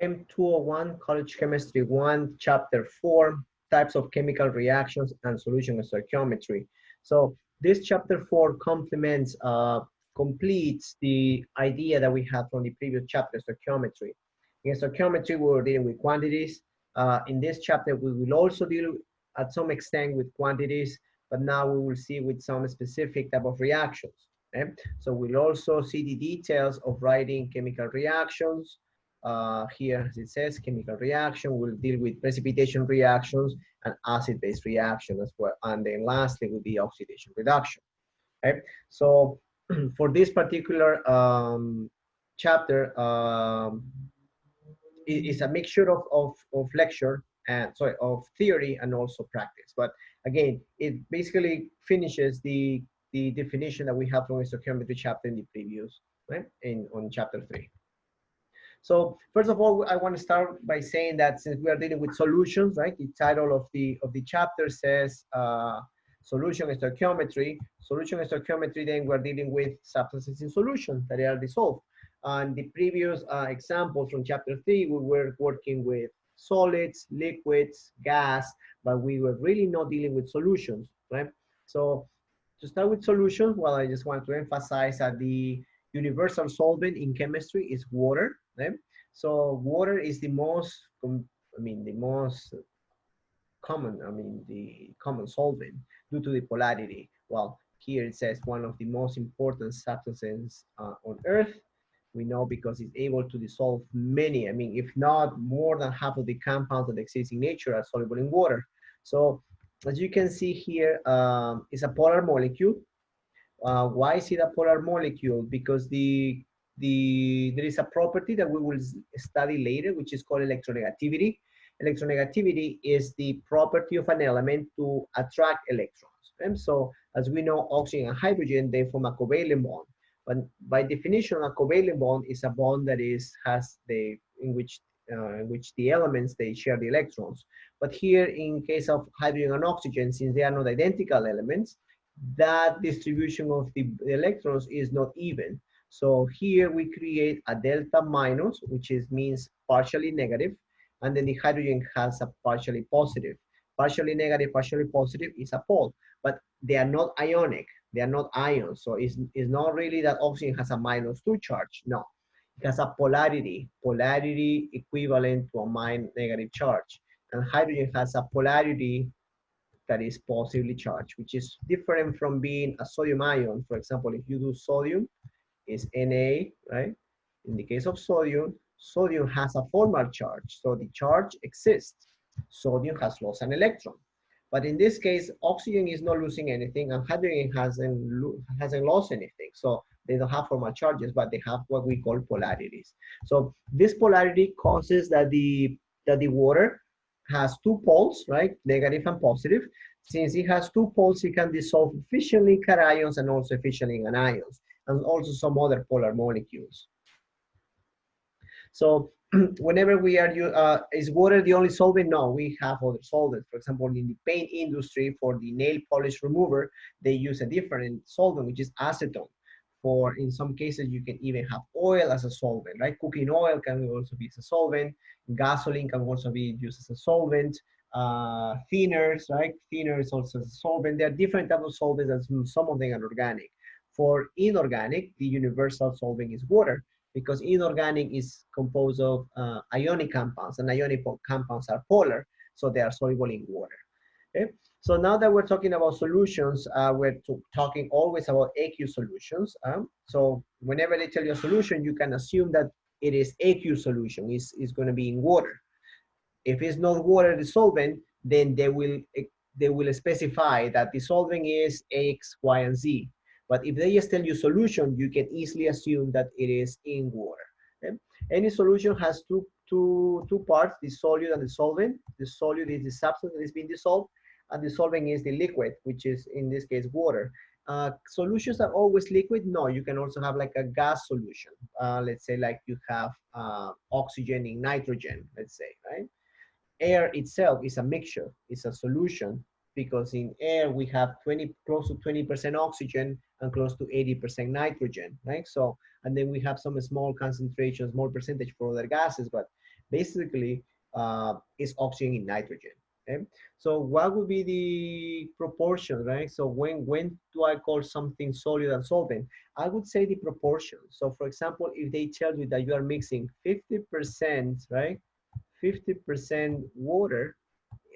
CHE201, College Chemistry 1, Chapter 4, Types of Chemical Reactions and Solution Stoichiometry. So this Chapter 4 complements, completes the idea that we had from the previous chapter, stoichiometry. In stoichiometry, we were dealing with quantities. In this chapter, we will also deal at some extent with quantities, but now we will see with some specific type of reactions. Okay? So we'll also see the details of writing chemical reactions. Here, as it says, chemical reaction, we'll deal with precipitation reactions and acid-base reaction as well. And then lastly, will be oxidation reduction. Okay? So for this particular chapter, it's a mixture of lecture and sorry, of theory and also practice. But again, it basically finishes the definition that we have from the stoichiometry chapter in the previous, right? On chapter 3. So first of all, I want to start by saying that since we are dealing with solutions, right? The title of the chapter says solution and stoichiometry. Solution and stoichiometry, then we're dealing with substances in solution that are dissolved. On the previous examples from chapter 3, we were working with solids, liquids, gas, but we were really not dealing with solutions, right? So to start with solutions, well, I just want to emphasize that the universal solvent in chemistry is water, right? So water is the most, the most common, the common solvent due to the polarity. Well, here it says one of the most important substances on Earth. We know because it's able to dissolve many, if not more than half of the compounds that exist in nature are soluble in water. So as you can see here, it's a polar molecule. Why is it a polar molecule? Because there is a property that we will study later, which is called electronegativity. Electronegativity is the property of an element to attract electrons. And so, as we know, oxygen and hydrogen, they form a covalent bond. But by definition, a covalent bond is a bond that in which the elements, they share the electrons. But here, in case of hydrogen and oxygen, since they are not identical elements, that distribution of the electrons is not even. So here we create a delta minus, which means partially negative, and then the hydrogen has a partially positive. Partially negative, partially positive is a pole, but they are not ionic. They are not ions. So it's not really that oxygen has a -2 charge. No, it has a polarity equivalent to a negative charge. And hydrogen has a polarity that is positively charged, which is different from being a sodium ion. For example, if you do sodium, it's Na, right? In the case of sodium, sodium has a formal charge, so the charge exists. Sodium has lost an electron. But in this case, oxygen is not losing anything, and hydrogen hasn't lost anything. So they don't have formal charges, but they have what we call polarities. So this polarity causes that the water has two poles, right? Negative and positive. Since it has two poles, it can dissolve efficiently cations and also efficiently in anions, and also some other polar molecules. So whenever we are, is water the only solvent? No, we have other solvents. For example, in the paint industry, for the nail polish remover, they use a different solvent, which is acetone. For, in some cases, you can even have oil as a solvent, right? Cooking oil can also be as a solvent. Gasoline can also be used as a solvent. Thinners, right? Thinners also as a solvent. There are different types of solvents, and some of them are organic. For inorganic, the universal solvent is water, because inorganic is composed of ionic compounds, and ionic compounds are polar, so they are soluble in water. Okay? So now that we're talking about solutions, we're talking always about aqueous solutions. So whenever they tell you a solution, you can assume that it is aqueous solution, is going to be in water. If it's not water dissolvent, then they will specify that the solvent is X, Y, and Z. But if they just tell you solution, you can easily assume that it is in water. Okay? Any solution has two parts, the solute and the solvent. The solute is the substance that is being dissolved, and the solvent is the liquid, which is in this case water. Solutions are always liquid? No, you can also have like a gas solution. Let's say like you have oxygen in nitrogen, let's say, right? Air itself is a mixture, it's a solution, because in air we have close to 20% oxygen and close to 80% nitrogen, right? So and then we have some small concentrations, small percentage for other gases, but basically it's oxygen in nitrogen. Okay? So what would be the proportion, right? So when do I call something solid and solvent? I would say the proportion. So for example, if they tell you that you are mixing 50%, right? 50% water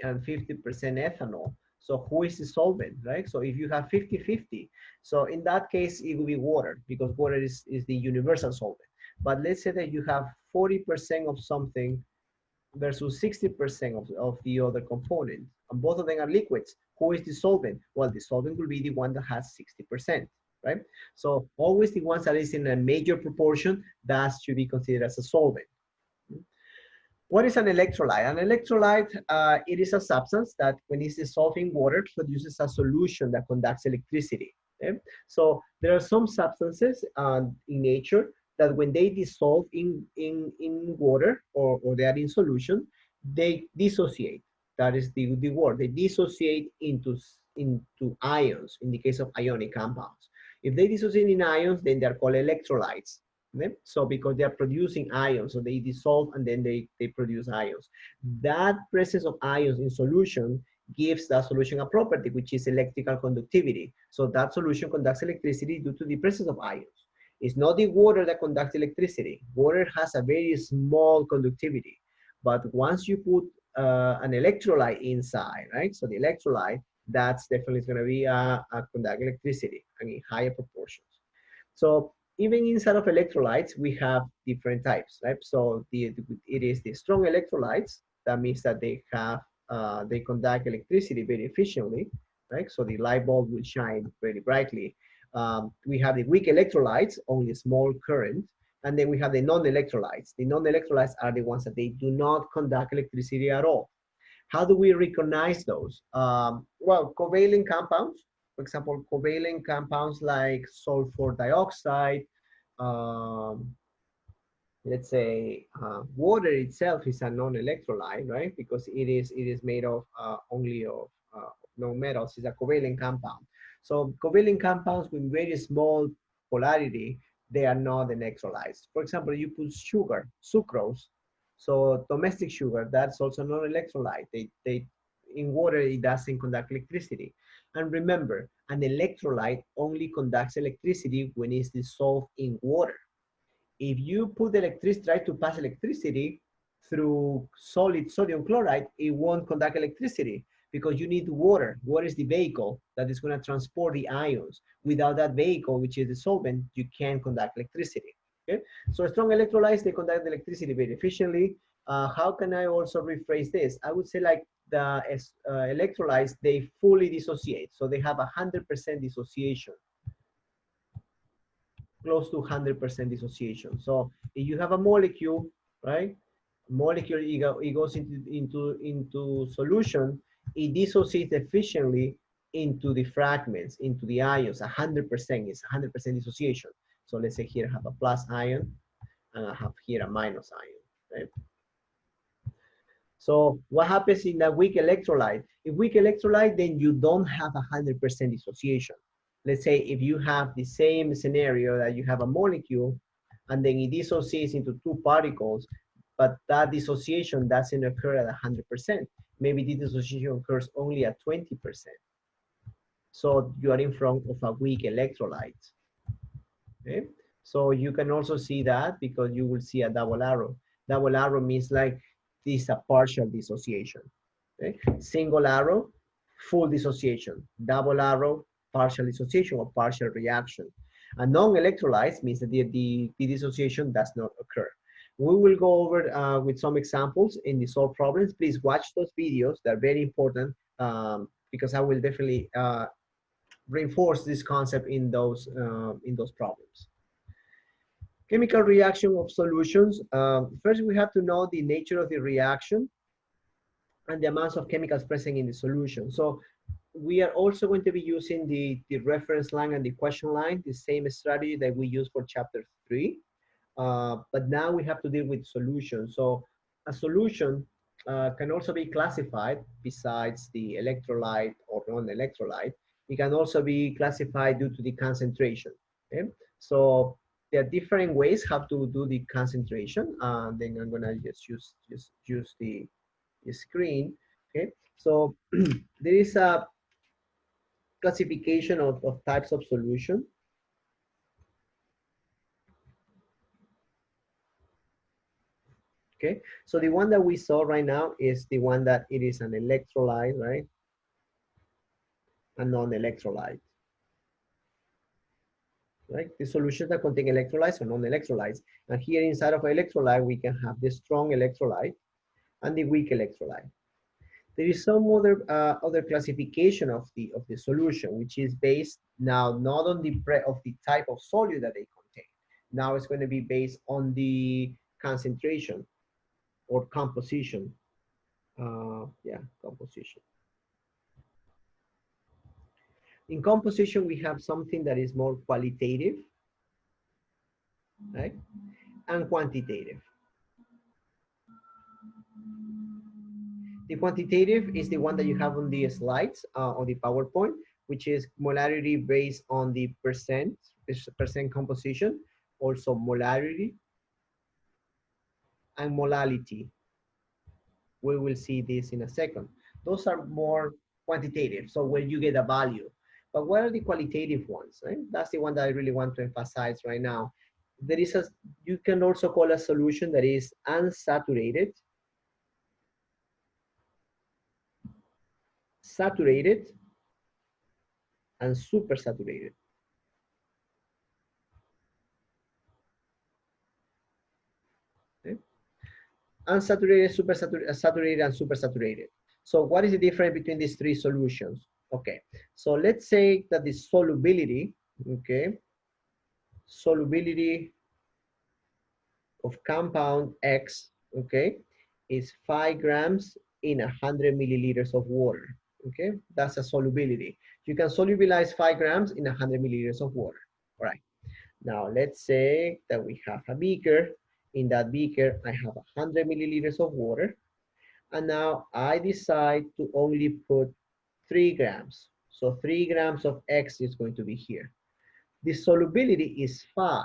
and 50% ethanol. So who is the solvent, right? So if you have 50-50, so in that case, it will be water because water is the universal solvent. But let's say that you have 40% of something versus 60% of the other component, and both of them are liquids. Who is the solvent? Well, the solvent will be the one that has 60%, right? So always the ones that is in a major proportion, that should be considered as a solvent. What is an electrolyte? An electrolyte, it is a substance that when it's dissolved in water produces a solution that conducts electricity. Okay? So there are some substances in nature that when they dissolve in water or they are in solution, they dissociate. That is the word. They dissociate into ions in the case of ionic compounds. If they dissociate in ions, then they're called electrolytes. Okay? So because they are producing ions, so they dissolve and then they produce ions. That presence of ions in solution gives that solution a property, which is electrical conductivity. So that solution conducts electricity due to the presence of ions. It's not the water that conducts electricity. Water has a very small conductivity. But once you put an electrolyte inside, right? So the electrolyte, that's definitely going to be a conduct electricity and in higher proportions. So even inside of electrolytes, we have different types, right? So it is the strong electrolytes. That means that they conduct electricity very efficiently, right? So the light bulb will shine very brightly. We have the weak electrolytes, only a small current. And then we have the non-electrolytes. The non-electrolytes are the ones that they do not conduct electricity at all. How do we recognize those? Well, covalent compounds, for example, covalent compounds like sulfur dioxide, um, let's say water itself is a non-electrolyte, right? Because it is made of only of non-metals. It's a covalent compound. So covalent compounds with very small polarity, they are not electrolytes. For example, you put sugar, sucrose, so domestic sugar, that's also non-electrolyte. They in water it doesn't conduct electricity. And remember, an electrolyte only conducts electricity when it's dissolved in water. If you put electricity, try to pass electricity through solid sodium chloride, it won't conduct electricity because you need water. Water is the vehicle that is going to transport the ions. Without that vehicle, which is the solvent, you can't conduct electricity. Okay? So strong electrolytes, they conduct electricity very efficiently. How can I also rephrase this? I would say like the electrolytes, they fully dissociate. So they have 100% dissociation, close to 100% dissociation. So if you have a molecule, right? Molecule, it goes into solution, it dissociates efficiently into the fragments, into the ions, 100%, it's 100% dissociation. So let's say here I have a plus ion, and I have here a minus ion, right? So what happens in a weak electrolyte? If weak electrolyte, then you don't have 100% dissociation. Let's say if you have the same scenario that you have a molecule and then it dissociates into two particles, but that dissociation doesn't occur at 100%. Maybe the dissociation occurs only at 20%. So you are in front of a weak electrolyte. Okay? So you can also see that because you will see a double arrow. Double arrow means like this is a partial dissociation. Okay? Single arrow, full dissociation. Double arrow, partial dissociation or partial reaction. A non-electrolytes means that the dissociation does not occur. We will go over with some examples in the solved problems. Please watch those videos. They're very important because I will definitely reinforce this concept in those problems. Chemical reaction of solutions. First, we have to know the nature of the reaction and the amounts of chemicals present in the solution. So we are also going to be using the reference line and the question line, the same strategy that we use for chapter 3. But now we have to deal with solutions. So a solution can also be classified besides the electrolyte or non-electrolyte. It can also be classified due to the concentration. Okay? So there are different ways how to do the concentration. Then I'm gonna just use the screen. Okay, so there is a classification of types of solution. Okay, so the one that we saw right now is the one that it is an electrolyte, right? A non-electrolyte, right? The solutions that contain electrolytes or non-electrolytes. And here inside of electrolyte, we can have the strong electrolyte and the weak electrolyte. There is some other classification of the solution, which is based now not on the type of solute that they contain. Now it's going to be based on the concentration or composition. Yeah, composition. In composition, we have something that is more qualitative, right, and quantitative. The quantitative is the one that you have on the slides, on the PowerPoint, which is molarity based on the percent composition, also molarity and molality. We will see this in a second. Those are more quantitative, so where you get a value. But what are the qualitative ones? Right? That's the one that I really want to emphasize right now. There is you can also call a solution that is unsaturated, saturated, and supersaturated. Okay? Unsaturated, supersaturated, saturated, and supersaturated. So what is the difference between these three solutions? Okay, so let's say that the solubility, okay, solubility of compound X, okay, is 5 grams in 100 milliliters of water, okay? That's a solubility. You can solubilize 5 grams in 100 milliliters of water, all right? Now, let's say that we have a beaker. In that beaker, I have 100 milliliters of water. And now I decide to only put 3 grams. So 3 grams of X is going to be here. The solubility is 5.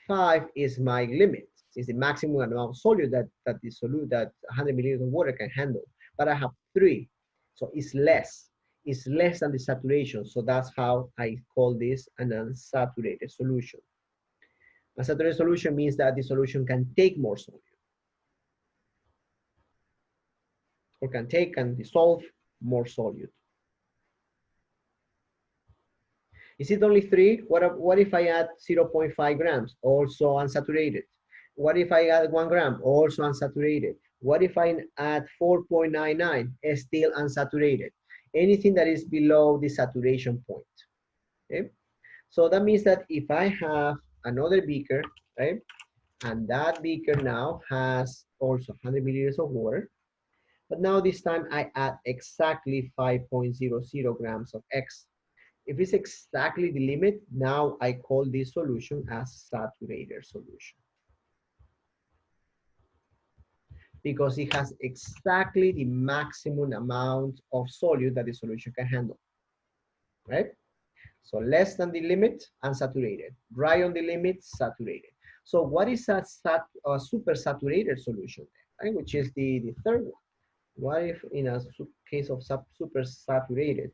5 is my limit. It's the maximum amount of solute that 100 milliliters of water can handle. But I have 3. So it's less. It's less than the saturation. So that's how I call this an unsaturated solution. Unsaturated solution means that the solution can take more solute, or can dissolve more solute. Is it only 3? What if I add 0.5 grams? Also unsaturated. What if I add 1 gram? Also unsaturated. What if I add 4.99? Still unsaturated. Anything that is below the saturation point. Okay? So that means that if I have another beaker, right, and that beaker now has also 100 milliliters of water, but now this time I add exactly 5.00 grams of X. If it's exactly the limit, now I call this solution as saturated solution, because it has exactly the maximum amount of solute that the solution can handle, right? So less than the limit, unsaturated. Right on the limit, saturated. So what is a supersaturated solution then, right? Which is the third one. What if in a case of supersaturated?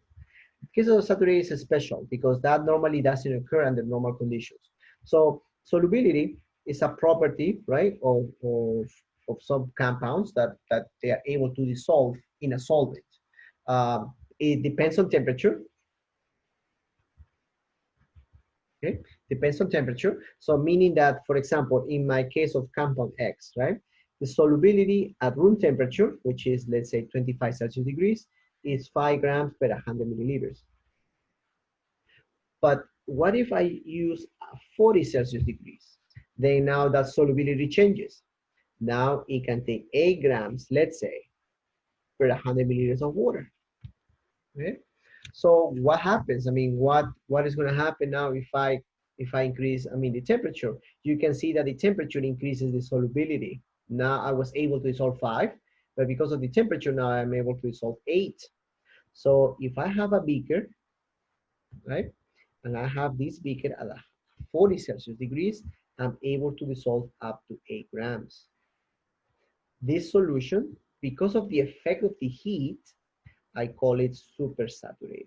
The case of saturated is special because that normally doesn't occur under normal conditions. So solubility is a property, right, of some compounds that they are able to dissolve in a solvent. It depends on temperature. Okay, depends on temperature. So meaning that, for example, in my case of compound X, right, the solubility at room temperature, which is, let's say, 25 Celsius degrees, is 5 grams per 100 milliliters. But what if I use 40 Celsius degrees? Then now that solubility changes. Now it can take 8 grams, let's say, per 100 milliliters of water. Okay? So what happens? I mean, what is going to happen now if I increase, I mean, the temperature? You can see that the temperature increases the solubility. Now I was able to dissolve 5, but because of the temperature, now I'm able to dissolve 8. So if I have a beaker, right, and I have this beaker at 40 Celsius degrees, I'm able to dissolve up to 8 grams. This solution, because of the effect of the heat, I call it supersaturated.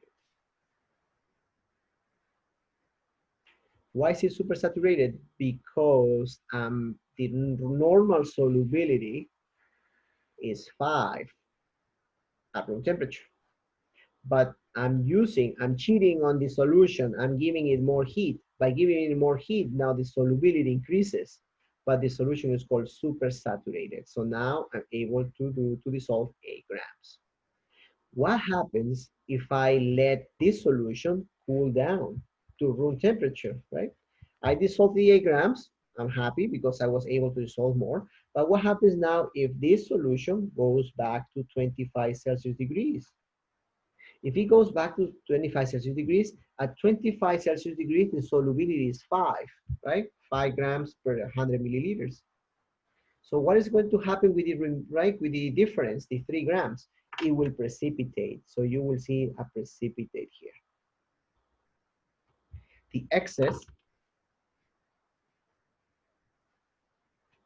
Why is it supersaturated? Because the normal solubility is 5 at room temperature. But I'm cheating on the solution. I'm giving it more heat. By giving it more heat, now the solubility increases, but the solution is called supersaturated. So now I'm able to dissolve 8 grams. What happens if I let this solution cool down to room temperature, right? I dissolved the 8 grams. I'm happy because I was able to dissolve more. But what happens now if this solution goes back to 25 Celsius degrees? If it goes back to 25 Celsius degrees, at 25 Celsius degrees, the solubility is 5, right? 5 grams per 100 milliliters. So what is going to happen with the, right, with the difference, the 3 grams? It will precipitate. So you will see a precipitate here. The excess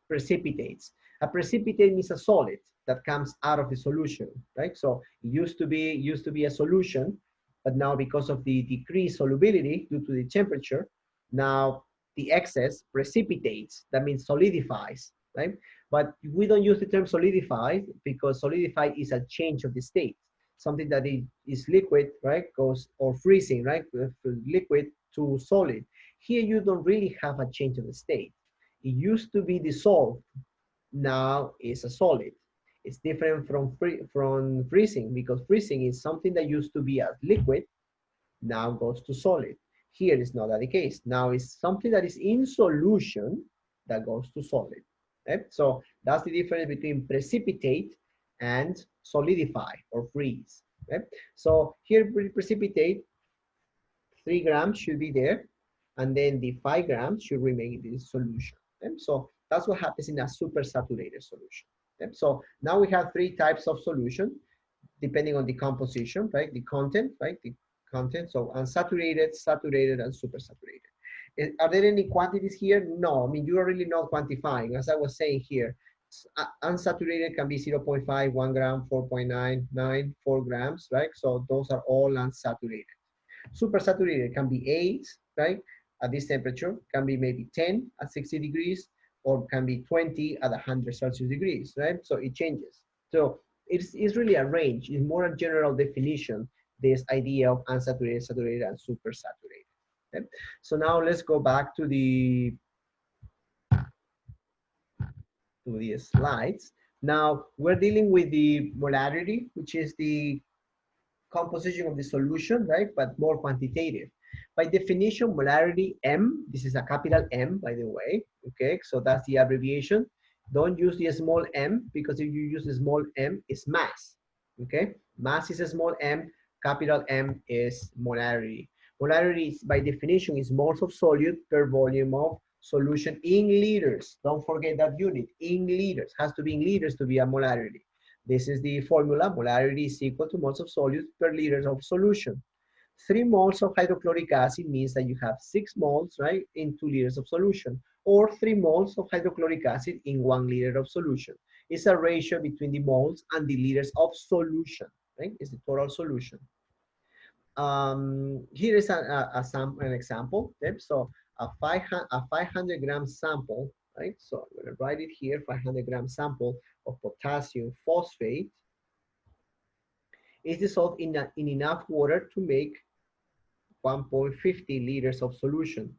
precipitates. A precipitate means a solid that comes out of the solution, right? So it used to be a solution, but now because of the decreased solubility due to the temperature, now the excess precipitates. That means solidifies, right? But we don't use the term solidify because solidify is a change of the state. Something that is liquid, right, goes or freezing, right, liquid to solid. Here you don't really have a change of the state. It used to be dissolved, now it's a solid. It's different from freezing because freezing is something that used to be a liquid, now goes to solid. Here is not that the case. Now it's something that is in solution that goes to solid. Okay? So that's the difference between precipitate and solidify or freeze. Okay? So here precipitate, 3 grams should be there, and then the 5 grams should remain in this solution. Okay? So that's what happens in a supersaturated solution. Okay? So now we have 3 types of solution, depending on the composition, right? The content, right? The content, so unsaturated, saturated, and supersaturated. Are there any quantities here? No, I mean, you are really not quantifying. As I was saying here, unsaturated can be 0.5, 1 gram, 4.99, 4 grams, right? So those are all unsaturated. Supersaturated can be 8, right? At this temperature, can be maybe 10 at 60 degrees, or can be 20 at 100 Celsius degrees, right? So it changes. So it's really a range. It's more a general definition, this idea of unsaturated, saturated, and supersaturated. Okay? So now let's go back to the slides. Now we're dealing with the molarity, which is the composition of the solution, right? But more quantitative. By definition, molarity M, this is a capital M, by the way, okay? So that's the abbreviation. Don't use the small m, because if you use the small m, it's mass, okay? Mass is a small m, capital M is molarity. Molarity is, by definition, is moles of solute per volume of solution in liters. Don't forget that unit, in liters. Has to be in liters to be a molarity. This is the formula. Molarity is equal to moles of solute per liter of solution. 3 moles of hydrochloric acid means that you have 6 moles, right, in 2 liters of solution, or 3 moles of hydrochloric acid in 1 liter of solution. It's a ratio between the moles and the liters of solution, right? It's the total solution. Here is an example. Okay? So a 500 gram sample, right? So I'm going to write it here, 500 gram sample of potassium phosphate is dissolved in enough water to make 1.50 liters of solution.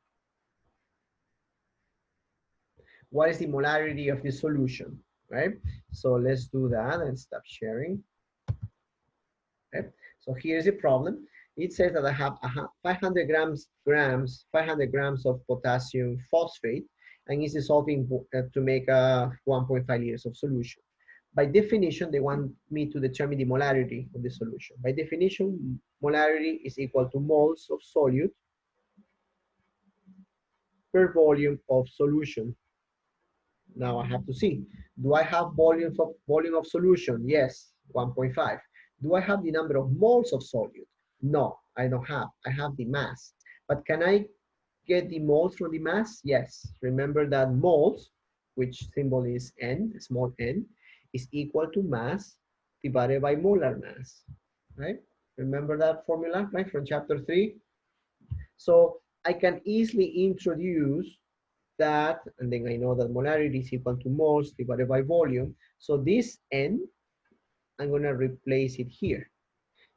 What is the molarity of the solution, right? So let's do that and stop sharing. Okay. So here's the problem. It says that I have 500 grams of potassium phosphate, and it's dissolving to make 1.5 liters of solution. By definition, they want me to determine the molarity of the solution. By definition, molarity is equal to moles of solute per volume of solution. Now I have to see, do I have volume of solution? Yes, 1.5. Do I have the number of moles of solute? No, I don't have. I have the mass. But can I get the moles from the mass? Yes. Remember that moles, which symbol is N, small n, is equal to mass divided by molar mass, right? Remember that formula, right, from chapter 3? So I can easily introduce that, and then I know that molarity is equal to moles divided by volume. So this N, I'm gonna replace it here.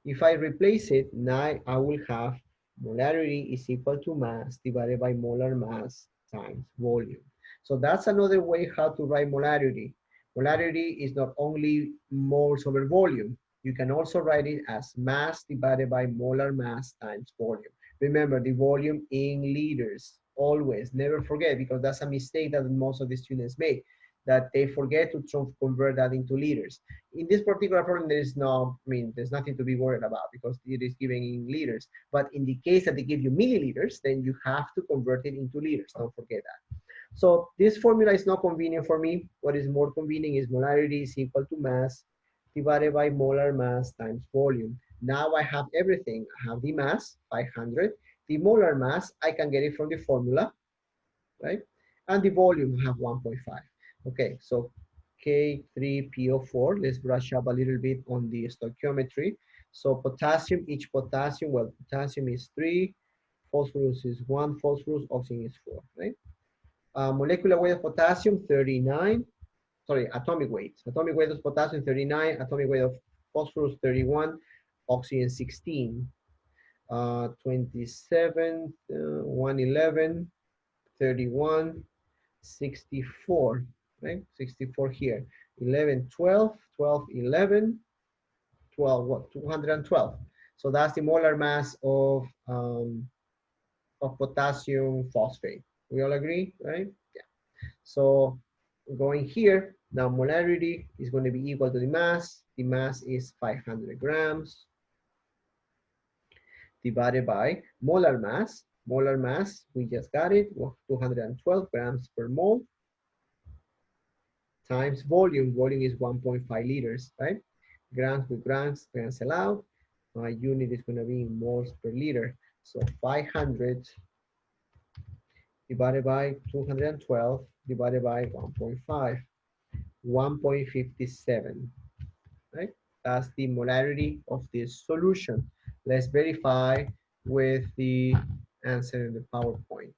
If I replace it, now I will have molarity is equal to mass divided by molar mass times volume. So that's another way how to write molarity. Molarity is not only moles over volume. You can also write it as mass divided by molar mass times volume. Remember the volume in liters, always, never forget, because that's a mistake that most of the students make, that they forget to convert that into liters. In this particular problem, there is no, I mean, there's nothing to be worried about because it is given in liters. But in the case that they give you milliliters, then you have to convert it into liters. Don't forget that. So this formula is not convenient for me. What is more convenient is molarity is equal to mass divided by molar mass times volume. Now I have everything. I have the mass, 500. The molar mass, I can get it from the formula, right? And the volume, I have 1.5. Okay, so K3PO4, let's brush up a little bit on the stoichiometry. So potassium, each potassium, well, potassium is 3, phosphorus is 1, phosphorus, oxygen is 4, right? Molecular weight of potassium, 39. Sorry, atomic weight. Atomic weight of potassium, 39. Atomic weight of phosphorus, 31. Oxygen, 16. 27, 111, 31, 64, right? 64 here. 11, 12, 12, 11, 12, what? 212. So that's the molar mass of potassium phosphate. We all agree, right? Yeah. So going here, now molarity is going to be equal to the mass. The mass is 500 grams divided by molar mass. Molar mass, we just got it, 212 grams per mole times volume. Volume is 1.5 liters, right? Grams with grams cancel out. My unit is going to be in moles per liter. So 500 divided by 212 divided by 1.5, 1.57, right? That's the molarity of this solution. Let's verify with the answer in the PowerPoint.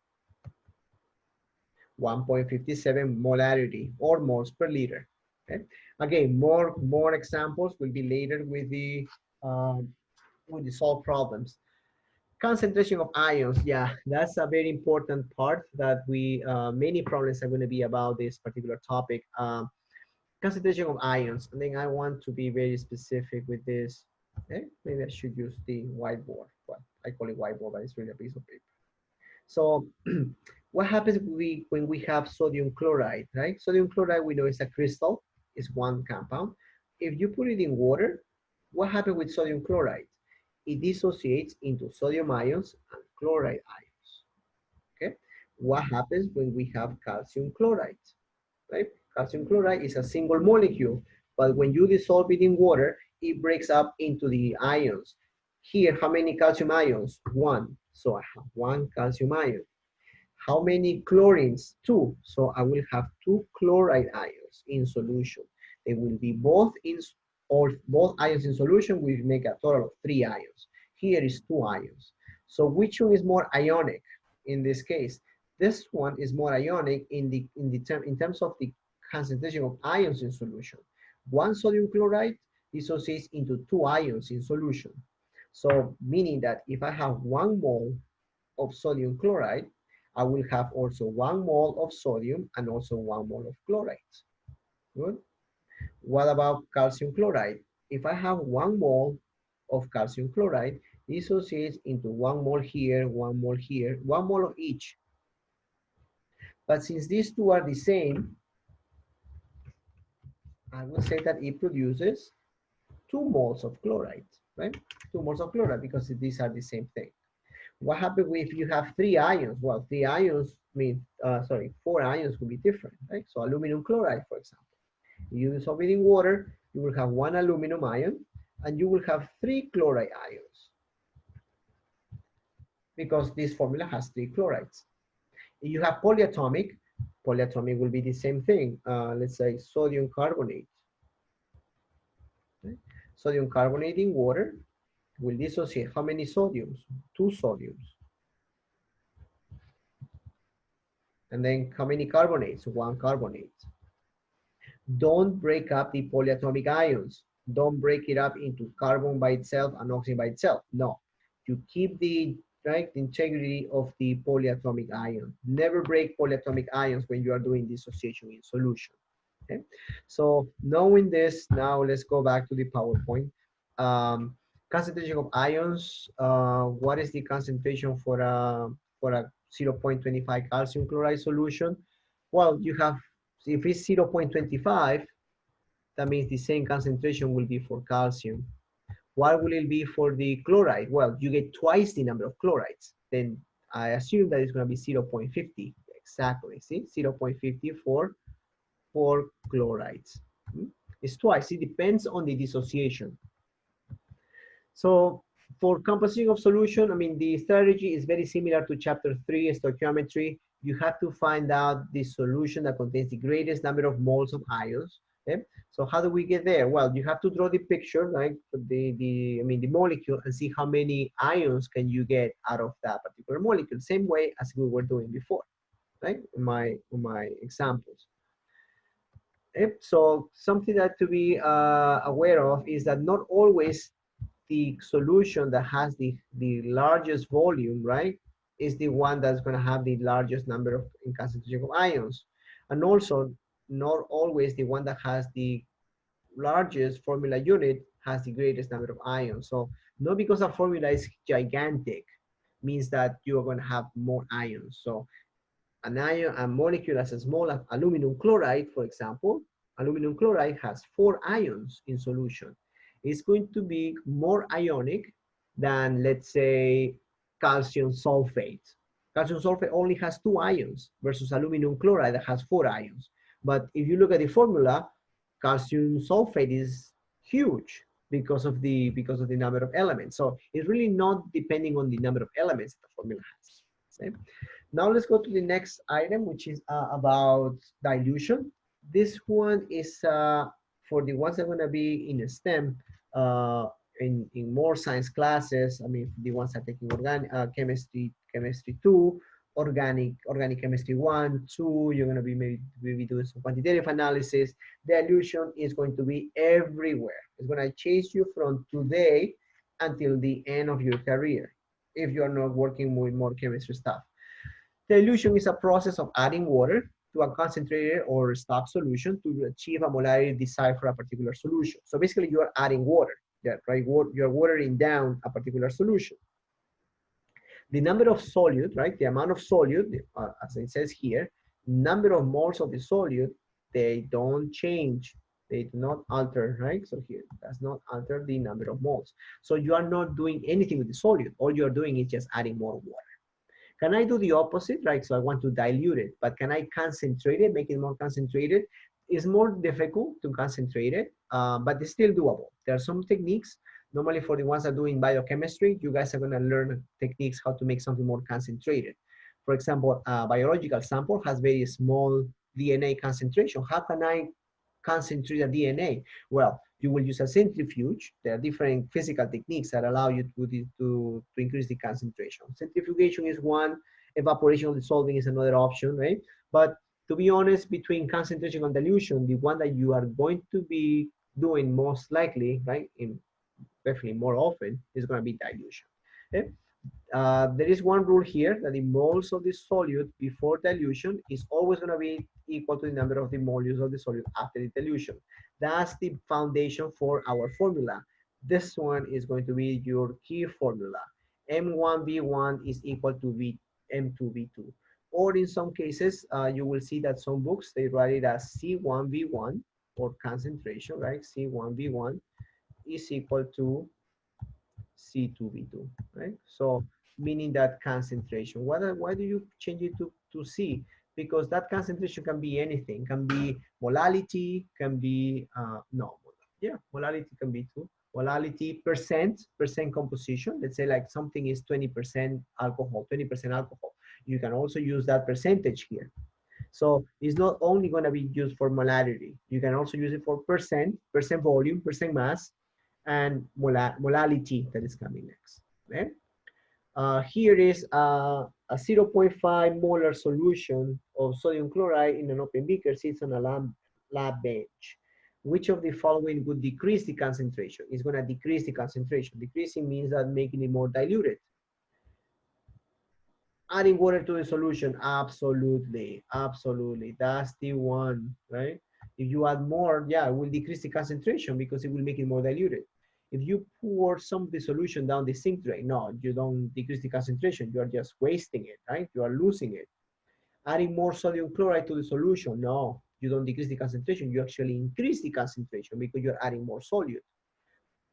1.57 molarity or moles per liter. Okay. Again, more examples will be later with the solved problems. Concentration of ions, yeah, that's a very important part that we many problems are going to be about this particular topic. Concentration of ions, and then I want to be very specific with this. Okay, maybe I should use the whiteboard. Well, I call it whiteboard, but it's really a piece of paper. So what happens when we have sodium chloride, right? Sodium chloride, we know is a crystal, it's one compound. If you put it in water, what happens with sodium chloride? It dissociates into sodium ions and chloride ions, okay? What happens when we have calcium chloride, right? Calcium chloride is a single molecule, but when you dissolve it in water, it breaks up into the ions. Here, how many calcium ions? One. So I have one calcium ion. How many chlorines? Two. So I will have two chloride ions in solution. They will be both in, or both ions in solution will make a total of 3 ions. Here is 2 ions. So which one is more ionic in this case? This one is more ionic in terms of the concentration of ions in solution. One sodium chloride dissociates into 2 ions in solution. So meaning that if I have 1 mole of sodium chloride, I will have also 1 mole of sodium and also 1 mole of chloride. Good. What about calcium chloride? If I have 1 mole of calcium chloride, dissociates into 1 mole here, 1 mole here, 1 mole of each. But since these two are the same, I will say that it produces 2 moles of chloride, right? 2 moles of chloride because these are the same thing. What happens if you have 3 ions? Well, 3 ions mean, 4 ions will be different, right? So aluminum chloride, for example. You dissolve it in water, you will have 1 aluminum ion, and you will have 3 chloride ions. because this formula has 3 chlorides. If you have polyatomic, polyatomic will be the same thing. Let's say sodium carbonate. Okay? Sodium carbonate in water will dissociate how many sodiums? 2 sodiums. And then how many carbonates? 1 carbonate. Don't break up the polyatomic ions. Don't break it up into carbon by itself and oxygen by itself. No, you keep the right the integrity of the polyatomic ion. Never break polyatomic ions when you are doing dissociation in solution. Okay, so knowing this, now let's go back to the PowerPoint. Concentration of ions. What is the concentration for a 0.25 calcium chloride solution? Well, you have, if it's 0.25, that means the same concentration will be for calcium. What will it be for the chloride? Well, you get twice the number of chlorides. Then I assume that it's going to be 0.50. Exactly. See, 0.50 for chlorides. It's twice. It depends on the dissociation. So for composition of solution, I mean, the strategy is very similar to chapter 3, stoichiometry. You have to find out the solution that contains the greatest number of moles of ions. Okay? So how do we get there? Well, you have to draw the picture, right? The molecule, and see how many ions can you get out of that particular molecule. Same way as we were doing before, right? In my examples. Okay? So something that to be aware of is that not always the solution that has the largest volume, right, is the one that's going to have the largest number of in concentration of ions. And also, not always the one that has the largest formula unit has the greatest number of ions. So not because a formula is gigantic means that you are going to have more ions. So an ion, a molecule as small as aluminum chloride, for example, aluminum chloride has 4 ions in solution. It's going to be more ionic than, let's say, calcium sulfate. Calcium sulfate only has 2 ions versus aluminum chloride that has 4 ions. But if you look at the formula, calcium sulfate is huge because of the number of elements. So it's really not depending on the number of elements the formula has. Okay? Now let's go to the next item, which is about dilution. This one is for the ones that are going to be in STEM, uh, in more science classes. I mean, the ones that are taking organic chemistry 2, organic chemistry 1, 2. You're going to be maybe doing some quantitative analysis. Dilution is going to be everywhere. It's going to chase you from today until the end of your career if you're not working with more chemistry stuff. Dilution is a process of adding water to a concentrated or stock solution to achieve a molarity desired for a particular solution. So basically you are adding water, yeah, right? You're watering down a particular solution. The number of solute, right? The amount of solute, as it says here, number of moles of the solute, they don't change. They do not alter, right? So here, it does not alter the number of moles. So you are not doing anything with the solute. All you're doing is just adding more water. Can I do the opposite, right? So I want to dilute it, but can I concentrate it, make it more concentrated? It's more difficult to concentrate it, but it's still doable. There are some techniques. Normally for the ones that are doing biochemistry, you guys are gonna learn techniques how to make something more concentrated. For example, a biological sample has very small DNA concentration. How can I concentrate the DNA? Well, you will use a centrifuge. There are different physical techniques that allow you to increase the concentration. Centrifugation is one, evaporation of the solvent is another option, right? But to be honest, between concentration and dilution, the one that you are going to be doing most likely, right, in definitely more often, is going to be dilution. Okay? There is one rule here that the moles of the solute before dilution is always going to be equal to the number of the moles of the solute after the dilution. That's the foundation for our formula. This one is going to be your key formula. M1V1 is equal to M2V2. Or in some cases, you will see that some books, they write it as C1V1 or concentration, right? C1V1 is equal to C2V2, right? So meaning that concentration. Why do you change it to C? Because that concentration can be anything. Can be molality, can be, no, yeah, molality can be too. molality, percent composition. Let's say like something is 20% alcohol, 20% alcohol. You can also use that percentage here. So it's not only going to be used for molarity. You can also use it for percent volume, percent mass, and molality that is coming next. Okay? Here is a 0.5 molar solution of sodium chloride in an open beaker sits on a lab bench. Which of the following would decrease the concentration? It's going to decrease the concentration. Decreasing means that making it more diluted. Adding water to the solution, absolutely, absolutely. That's the one, right? If you add more, yeah, it will decrease the concentration because it will make it more diluted. If you pour some of the solution down the sink drain, no, you don't decrease the concentration. You are just wasting it, right? You are losing it. Adding more sodium chloride to the solution, no, you don't decrease the concentration. You actually increase the concentration because you're adding more solute.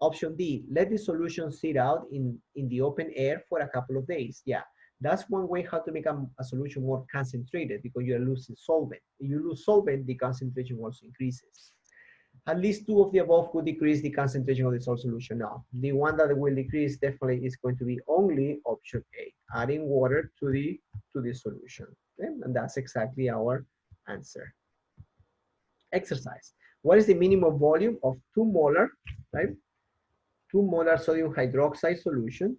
Option D, let the solution sit out in the open air for a couple of days. Yeah, that's one way how to make a solution more concentrated because you're losing solvent. If you lose solvent, the concentration also increases. At least two of the above could decrease the concentration of the salt solution. Now, the one that will decrease definitely is going to be only option A, adding water to the solution. Okay? And that's exactly our answer. Exercise. What is the minimum volume of 2 molar, right? 2 molar sodium hydroxide solution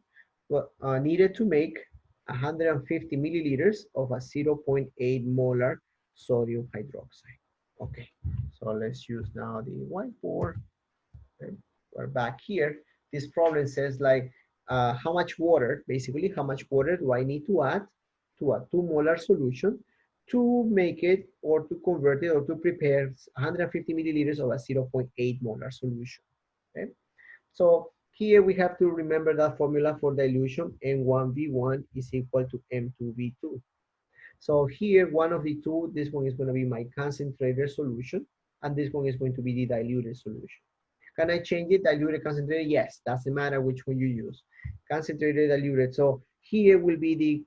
needed to make 150 milliliters of a 0.8 molar sodium hydroxide. Okay, so let's use now the whiteboard. Okay. We're back here. This problem says like how much water, basically how much water do I need to add to a 2 molar solution to make it or to convert it or to prepare 150 milliliters of a 0.8 molar solution. Okay. So here we have to remember that formula for dilution, N1V1 is equal to M2V2. So here, one of the two, this one is going to be my concentrated solution, and this one is going to be the diluted solution. Can I change it, diluted, concentrated? Yes, doesn't matter which one you use. Concentrated, diluted. So here will be the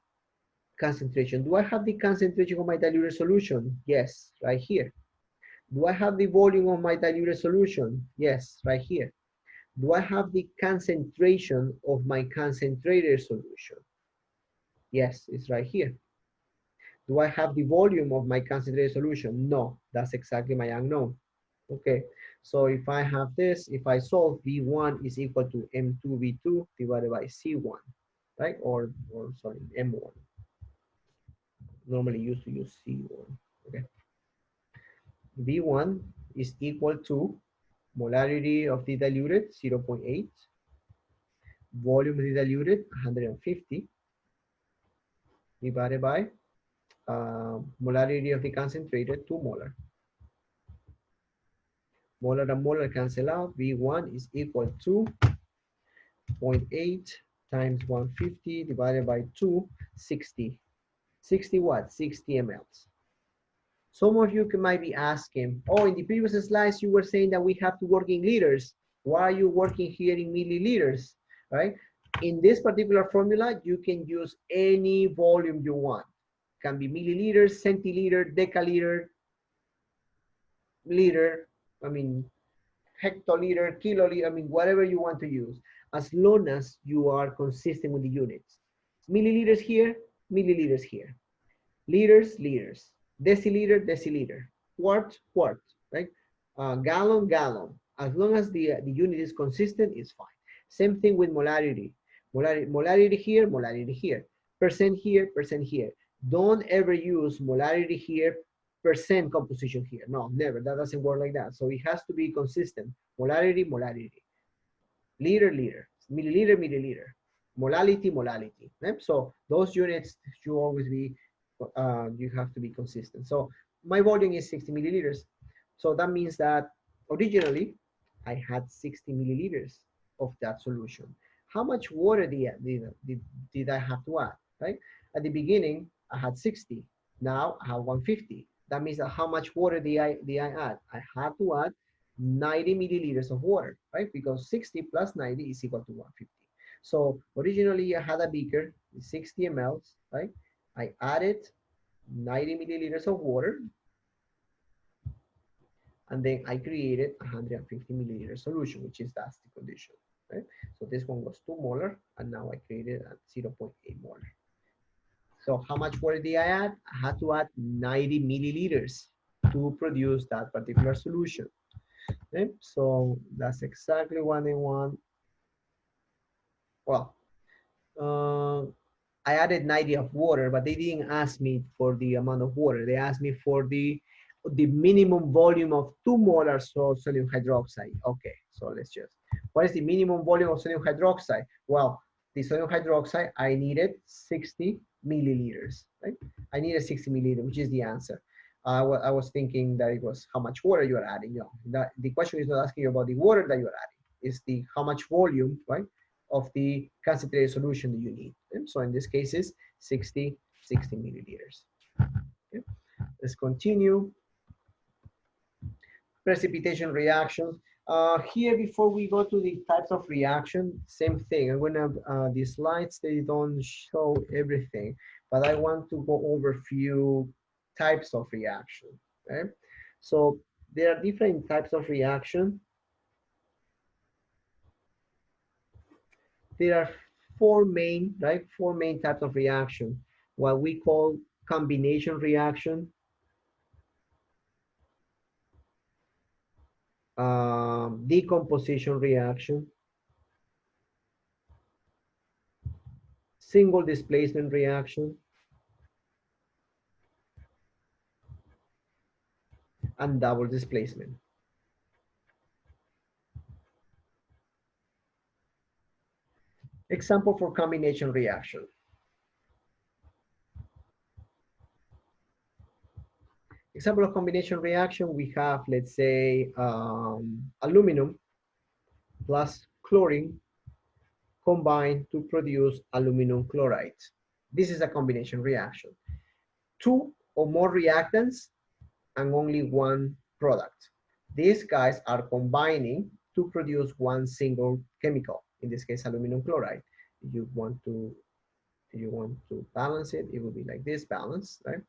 concentration. Do I have the concentration of my diluted solution? Yes, right here. Do I have the volume of my diluted solution? Yes, right here. Do I have the concentration of my concentrated solution? Yes, it's right here. Do I have the volume of my concentrated solution? No, that's exactly my unknown. Okay, so if I have this, if I solve, V1 is equal to M2V2 divided by C1, right? Or sorry, M1. Normally used to use C1, okay? V1 is equal to molarity of the diluted, 0.8, volume of the diluted, 150, divided by molarity of the concentrated, 2 molar. Molar and molar cancel out. V1 is equal to 0.8 times 150 divided by 2, 60. 60 what? 60 mLs. Some of you might be asking, oh, in the previous slides, you were saying that we have to work in liters. Why are you working here in milliliters, right? In this particular formula, you can use any volume you want. It can be milliliters, centiliter, decaliter, liter, I mean, hectoliter, kiloliter, I mean, whatever you want to use, as long as you are consistent with the units. Milliliters here, milliliters here. Liters, liters. Deciliter, deciliter. Quart, quart, right? Gallon, gallon. As long as the unit is consistent, it's fine. Same thing with molarity. Molarity here, molarity here. Percent here, percent here. Don't ever use molarity here, percent composition here. No, never. That doesn't work like that. So it has to be consistent. Molarity, molarity. Liter, liter. Milliliter, milliliter. Molality, molality. Right? So those units should always be, you have to be consistent. So my volume is 60 milliliters. So that means that originally I had 60 milliliters of that solution. How much water did I have to add, right? At the beginning, I had 60. Now I have 150. That means that how much water did I add? I had to add 90 milliliters of water, right? Because 60 plus 90 is equal to 150. So originally I had a beaker, 60 mLs, right? I added 90 milliliters of water. and then I created 150 milliliter solution, which is that's the condition, right? So this one was 2 molar, and now I created at 0.8 molar. So how much water did I add? I had to add 90 milliliters to produce that particular solution. Okay? So that's exactly what I want. Well, uh, I added 90 of water, but they didn't ask me for the amount of water. They asked me for the minimum volume of 2 molar sodium hydroxide. Okay, so let's just, what is the minimum volume of sodium hydroxide? Well, the sodium hydroxide, I needed 60 milliliters, right? I needed 60 milliliters, which is the answer. I was thinking that it was how much water you are adding. No, the question is not asking you about the water that you are adding. It's the how much volume, right, of the concentrated solution that you need. Okay? So in this case is 60 milliliters. Okay? Let's continue. Precipitation reactions. Here, before we go to the types of reaction, same thing. I'm gonna, the slides, they don't show everything, but I want to go over a few types of reaction, okay? So there are different types of reaction. There are four main, right? Four main types of reaction. What we call combination reaction, decomposition reaction, single displacement reaction, and double displacement. Example for combination reaction. Example of combination reaction, we have, let's say, aluminum plus chlorine combined to produce aluminum chloride. This is a combination reaction. Two or more reactants and only one product. These guys are combining to produce one single chemical, in this case, aluminum chloride. You want to balance it, it will be like this, balance, right?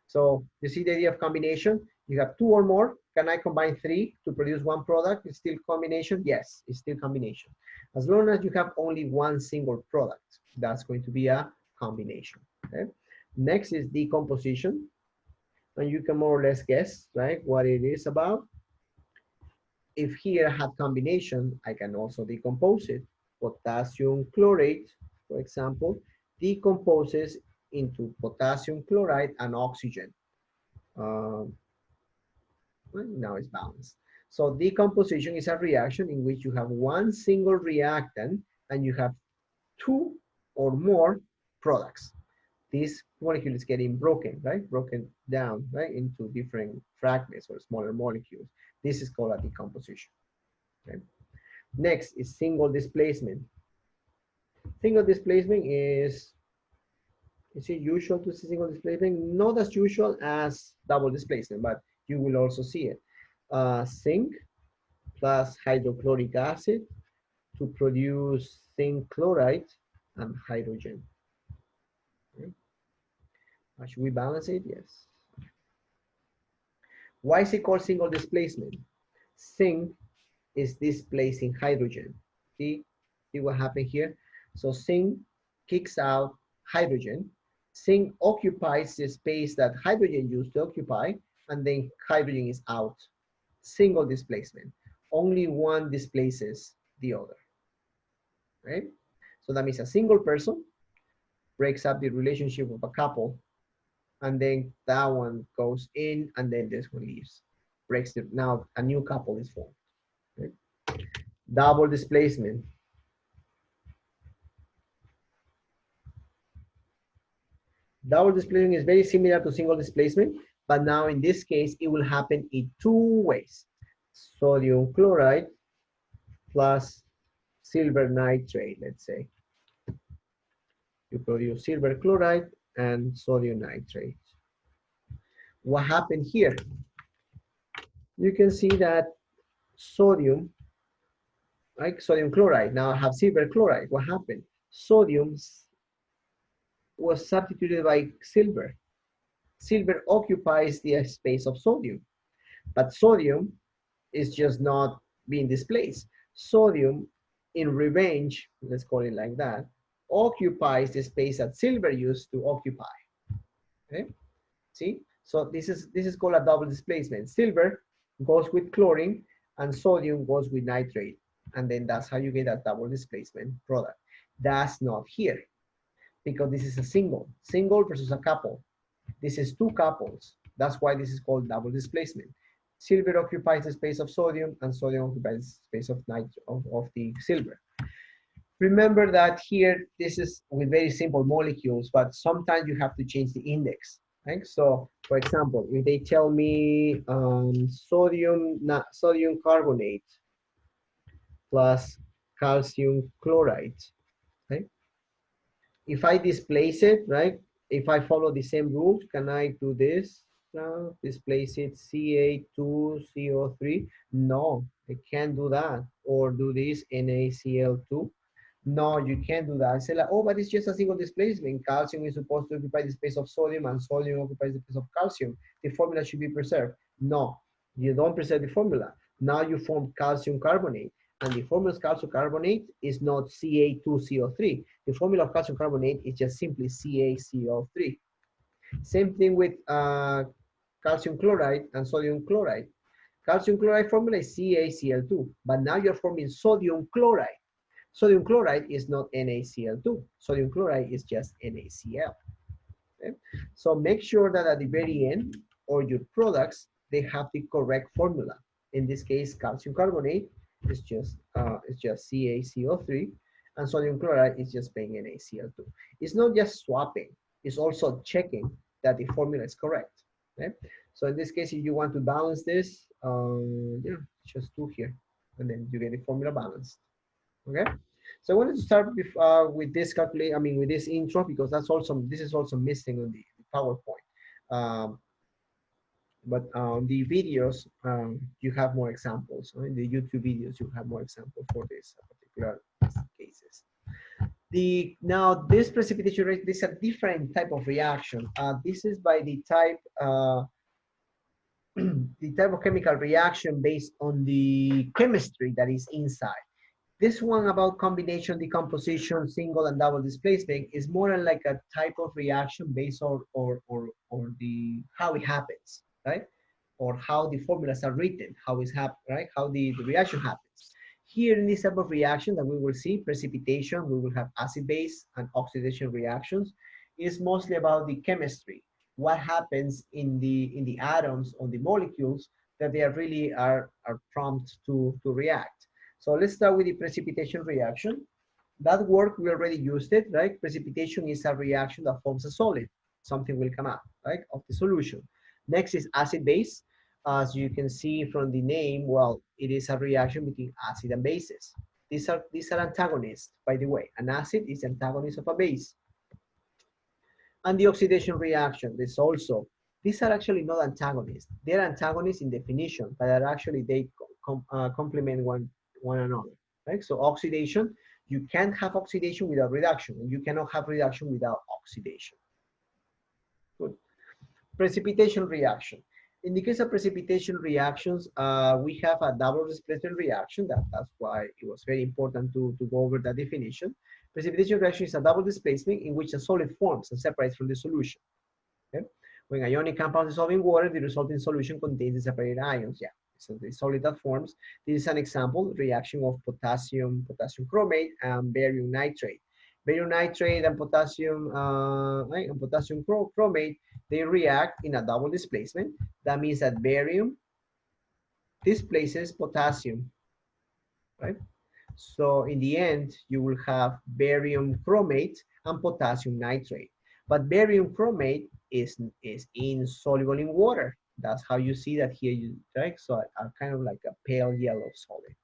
So you see the idea of combination. You have two or more. Can I combine three to produce one product? It's still combination? Yes, it's still combination. As long as you have only one single product, that's going to be a combination, okay? Next is decomposition. And you can more or less guess, right, what it is about. If here I have combination, I can also decompose it. Potassium chlorate, for example, decomposes into potassium chloride and oxygen. Well, now it's balanced. So decomposition is a reaction in which you have one single reactant and you have two or more products. This molecule is getting broken, right? Broken down, right, into different fragments or smaller molecules. This is called a decomposition. Okay? Next is single displacement. Single displacement is it usual to see single displacement? Not as usual as double displacement, but you will also see it. Zinc plus hydrochloric acid to produce zinc chloride and hydrogen. Okay. Should we balance it? Yes. Why is it called single displacement? Zinc is displacing hydrogen. See what happened here? So zinc kicks out hydrogen. Zinc occupies the space that hydrogen used to occupy, and then hydrogen is out. Single displacement. Only one displaces the other, right? So that means a single person breaks up the relationship of a couple, and then that one goes in, and then this one leaves. Breaks it. Now a new couple is formed. Right? Double displacement. Double displacement is very similar to single displacement, but now in this case, it will happen in two ways. Sodium chloride plus silver nitrate, let's say. You produce silver chloride and sodium nitrate. What happened here? You can see that sodium, like sodium chloride, now I have silver chloride. What happened? Sodium was substituted by silver. Silver occupies the space of sodium, but sodium is just not being displaced. Sodium, in revenge, let's call it like that, occupies the space that silver used to occupy. Okay, see? So this is called a double displacement. Silver goes with chlorine and sodium goes with nitrate. And then that's how you get a double displacement product. That's not here because this is a single versus a couple. This is two couples. That's why this is called double displacement. Silver occupies the space of sodium and sodium occupies the space of the silver. Remember that here, this is with very simple molecules, but sometimes you have to change the index, right? So for example, if they tell me sodium carbonate plus calcium chloride, right? If I displace it, right? If I follow the same rule, can I do this? Displace it CH2CO3? No, I can't do that. Or do this NaCl2? No, you can't do that. I say like, oh, but it's just a single displacement. Calcium is supposed to occupy the space of sodium and sodium occupies the space of calcium. The formula should be preserved. No, you don't preserve the formula. Now you form calcium carbonate. And the formula of calcium carbonate is not Ca2CO3. The formula of calcium carbonate is just simply CaCO3. Same thing with calcium chloride and sodium chloride. Calcium chloride formula is CaCl2, but now you're forming sodium chloride. Sodium chloride is not NaCl2. Sodium chloride is just NaCl. Okay? So make sure that at the very end, or your products, they have the correct formula. In this case, calcium carbonate is just CaCO3, and sodium chloride is just being NaCl2. It's not just swapping; it's also checking that the formula is correct. Okay? So in this case, if you want to balance this, yeah, just 2 here, and then you get the formula balanced. Okay, so I wanted to start with this with this intro, because this is also missing on the PowerPoint. But the videos, you have more examples. In the YouTube videos, you have more examples for this particular cases. Now this precipitation rate, this is a different type of reaction. This is by the type the type of chemical reaction based on the chemistry that is inside. This one about combination, decomposition, single and double displacement is more like a type of reaction based on the how it happens, right? Or how the formulas are written, how it's happened, right? How the reaction happens. Here in this type of reaction that we will see, precipitation, we will have acid-base and oxidation reactions, is mostly about the chemistry. What happens in the atoms, on the molecules, that they are prompt to react. So let's start with the precipitation reaction. That word, we already used it, right? Precipitation is a reaction that forms a solid. Something will come out, right, of the solution. Next is acid-base. As you can see from the name, well, it is a reaction between acid and bases. These are antagonists, by the way. An acid is antagonist of a base. And the oxidation reaction is also, these are actually not antagonists. They're antagonists in definition, but are actually they complement one another, right? So oxidation, you can't have oxidation without reduction, and you cannot have reduction without oxidation. Good. Precipitation reaction. In the case of precipitation reactions, we have a double displacement reaction. That's why it was very important to go over that definition. Precipitation reaction is a double displacement in which a solid forms and separates from the solution. Okay? When ionic compounds dissolve in water, the resulting solution contains the separated ions. Yeah. So the solid that forms. This is an example, reaction of potassium chromate and barium nitrate. Barium nitrate and potassium chromate, they react in a double displacement. That means that barium displaces potassium, right? So in the end, you will have barium chromate and potassium nitrate. But barium chromate is insoluble in water. That's how you see that here, right? So a kind of like a pale yellow solid.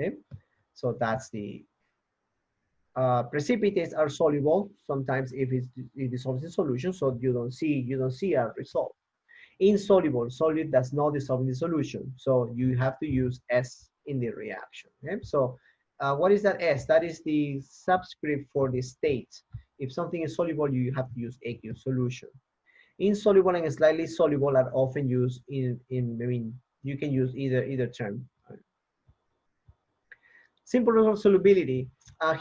Okay, so that's the precipitates are soluble sometimes if it dissolves in solution, so you don't see a result. Insoluble solid does not dissolve in the solution, so you have to use S in the reaction. Okay, so what is that S? That is the subscript for the state. If something is soluble, you have to use aqueous solution. Insoluble and slightly soluble are often used in You can use either term. Simple rules of solubility.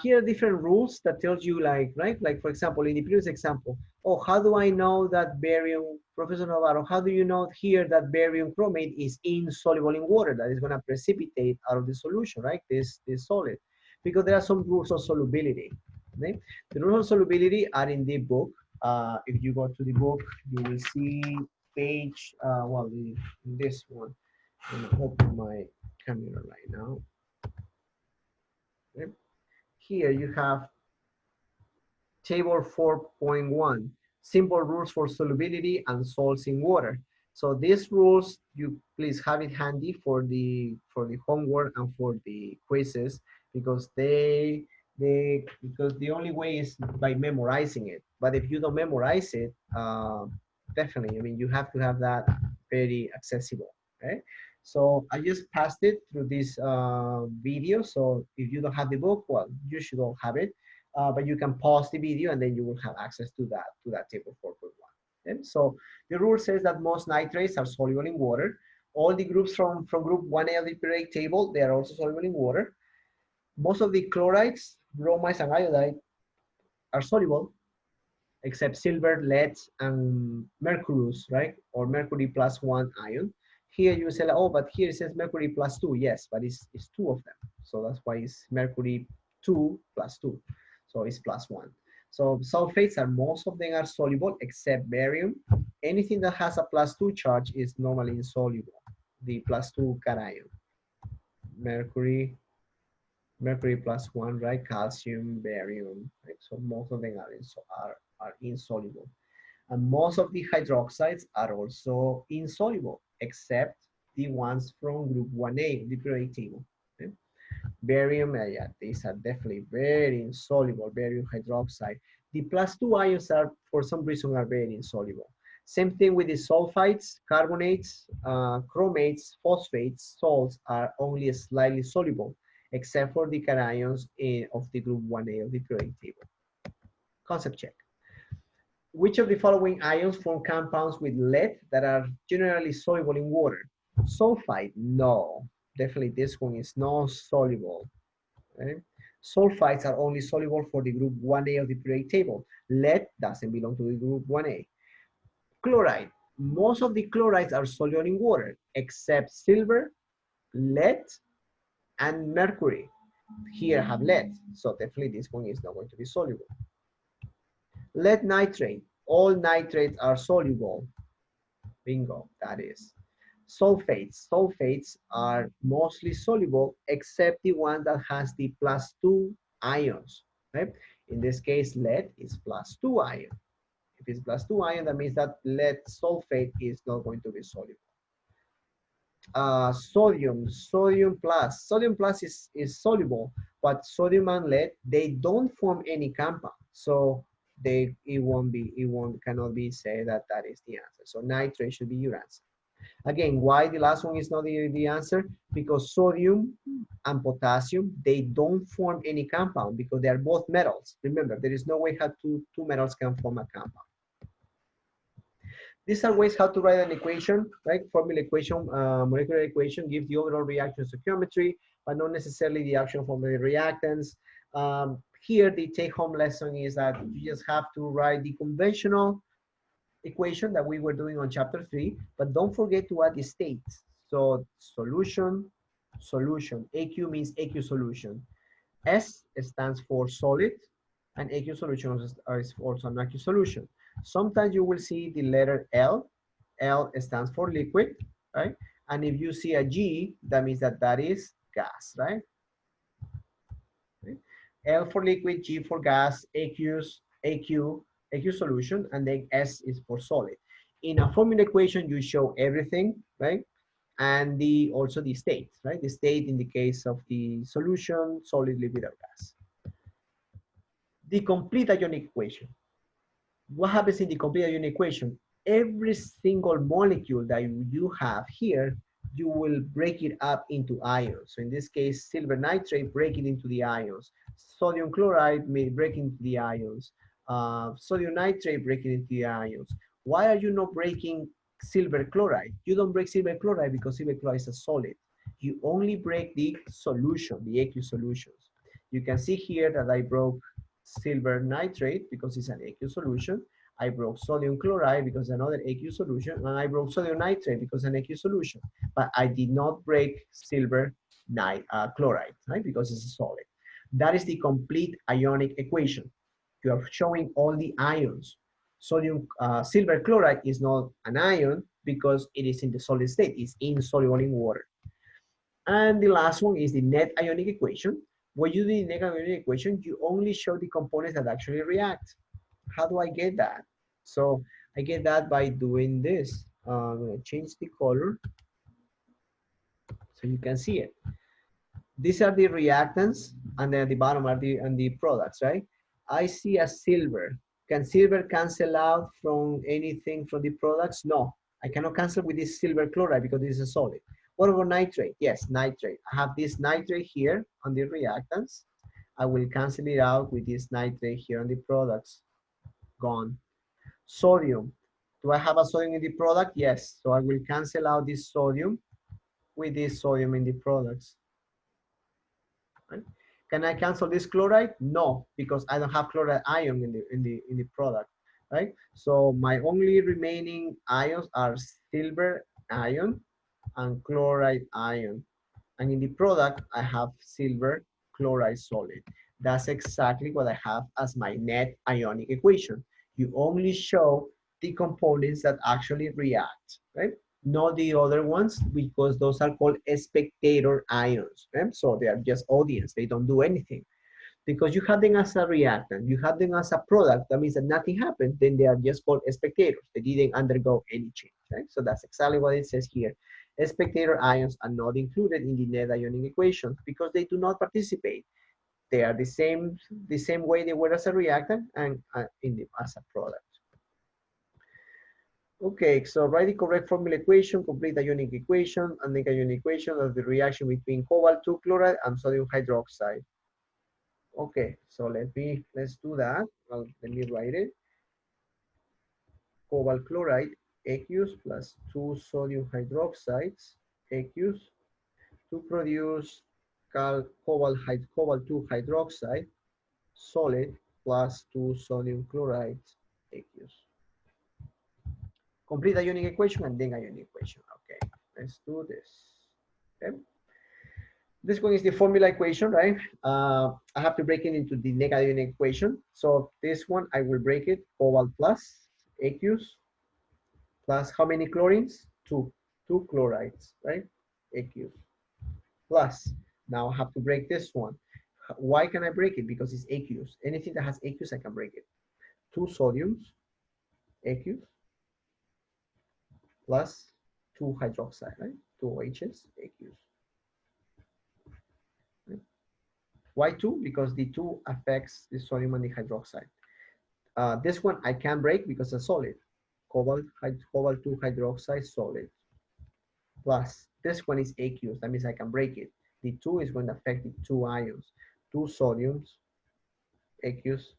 Here are different rules that tells you like, right? Like for example, in the previous example, oh, how do I know that barium, Professor Navarro, how do you know here that barium chromate is insoluble in water, that is gonna precipitate out of the solution, right? This solid. Because there are some rules of solubility, okay? The rules of solubility are in the book. If you go to the book, you will see page, this one. I'm gonna open my camera right now. Okay. Here you have table 4.1, simple rules for solubility and salts in water. So these rules, you please have it handy for the homework and for the quizzes, because because the only way is by memorizing it. But if you don't memorize it, definitely, I mean, you have to have that very accessible. Okay. So I just passed it through this video. So if you don't have the book, well, you should all have it. But you can pause the video and then you will have access to that table 4.1. Okay? So the rule says that most nitrates are soluble in water. All the groups from group 1A of the periodic table, they are also soluble in water. Most of the chlorides, bromides, and iodide are soluble, except silver, lead, and mercurous, right? Or mercury plus 1 ion. Here you say, oh, but here it says mercury plus 2. Yes, but it's 2 of them. So that's why it's mercury 2 plus 2. So it's plus 1. So sulfates are, most of them are soluble except barium. Anything that has a plus 2 charge is normally insoluble. The plus 2 cation. Mercury plus 1, right? Calcium, barium, right? So most of them are insoluble. And most of the hydroxides are also insoluble, except the ones from group 1A, the periodic table. Okay? Barium, yeah, these are definitely very insoluble, barium hydroxide. The plus 2 ions are, for some reason, are very insoluble. Same thing with the sulfides, carbonates, chromates, phosphates, salts are only slightly soluble, except for the cations of the group 1A of the periodic table. Concept check. Which of the following ions form compounds with lead that are generally soluble in water? Sulfide, no. Definitely this one is not soluble. Okay? Sulfides are only soluble for the group 1A of the periodic table. Lead doesn't belong to the group 1A. Chloride, most of the chlorides are soluble in water, except silver, lead, and mercury. Here I have lead, so definitely this one is not going to be soluble. Lead nitrate, all nitrates are soluble. Bingo, that is. Sulfates are mostly soluble except the one that has the plus 2 ions, right? In this case, lead is plus 2 ion. If it's plus 2 ion, that means that lead sulfate is not going to be soluble. Sodium plus is soluble, but sodium and lead, they don't form any compound. So cannot be said that that is the answer. So nitrate should be your answer. Again, why the last one is not the answer? Because sodium and potassium, they don't form any compound because they are both metals. Remember, there is no way how two metals can form a compound. These are ways how to write an equation, right? Formula equation, molecular equation gives the overall reaction stoichiometry, but not necessarily the action from the reactants. Here, the take-home lesson is that you just have to write the conventional equation that we were doing on chapter 3, but don't forget to add the states. So solution, AQ means AQ solution. S stands for solid, and AQ solution is also an AQ solution. Sometimes you will see the letter L. L stands for liquid, right? And if you see a G, that means that is gas, right? Okay. L for liquid, G for gas, AQ solution, and then S is for solid. In a formula equation, you show everything, right? And also the state, right? The state in the case of the solution, solid, liquid, or gas. The complete ionic equation. What happens in the complete ionic equation? Every single molecule that you have here, you will break it up into ions. So in this case, silver nitrate, break it into the ions. Sodium chloride may break into the ions. Sodium nitrate, break it into the ions. Why are you not breaking silver chloride. You don't break silver chloride because silver chloride is a solid. You only break the solution, the aqueous solutions. You can see here that I broke silver nitrate because it's an aqueous solution. I broke sodium chloride because another aqueous solution, and I broke sodium nitrate because an aqueous solution. But I did not break silver chloride, right? Because it's a solid. That is the complete ionic equation. You are showing all the ions. Silver chloride is not an ion because it is in the solid state. It's insoluble in water. And the last one is the net ionic equation. When you do the net ionic equation, you only show the components that actually react. How do I get that? So I get that by doing this. I'm going to change the color so you can see it. These are the reactants, and then at the bottom are the products, right? I see a silver. Can silver cancel out from anything from the products? No, I cannot cancel with this silver chloride because this is a solid. What about nitrate? Yes, nitrate. I have this nitrate here on the reactants. I will cancel it out with this nitrate here on the products. Gone. Sodium. Do I have a sodium in the product? Yes. So I will cancel out this sodium with this sodium in the products. Right? Can I cancel this chloride? No, because I don't have chloride ion in the product, right? So my only remaining ions are silver ion and chloride ion. And in the product, I have silver chloride solid. That's exactly what I have as my net ionic equation. You only show the components that actually react, right? Not the other ones, because those are called spectator ions, right? So they are just audience, they don't do anything. Because you have them as a reactant, you have them as a product, that means that nothing happened, then they are just called spectators. They didn't undergo any change, right? So that's exactly what it says here. Spectator ions are not included in the net ionic equation because they do not participate. They are the same way they were as a reactant and as a product. Okay, so write the correct formula equation, complete ionic equation, and the ionic equation of the reaction between cobalt-2 chloride and sodium hydroxide. Okay, so let's do that. Well, let me write it. Cobalt chloride aqueous plus 2 sodium hydroxides aqueous to produce cobalt-2 hydroxide solid plus 2 sodium chloride aqueous. Complete ionic equation and then ionic equation. Okay, let's do this. Okay. This one is the formula equation, right? I have to break it into the negative ionic equation. So this one, I will break it, cobalt plus aqueous plus how many chlorines? Two chlorides, right? Aqueous. Plus, now I have to break this one. Why can I break it? Because it's aqueous. Anything that has aqueous, I can break it. 2 sodiums, aqueous, plus 2 hydroxide, right? 2 OHs, aqueous. Right? Why 2? Because the 2 affects the sodium and the hydroxide. This one I can break because it's solid. Cobalt-2 hydroxide solid. Plus, this one is aqueous. That means I can break it. The 2 is going to affect the 2 ions. 2 sodiums, aqueous,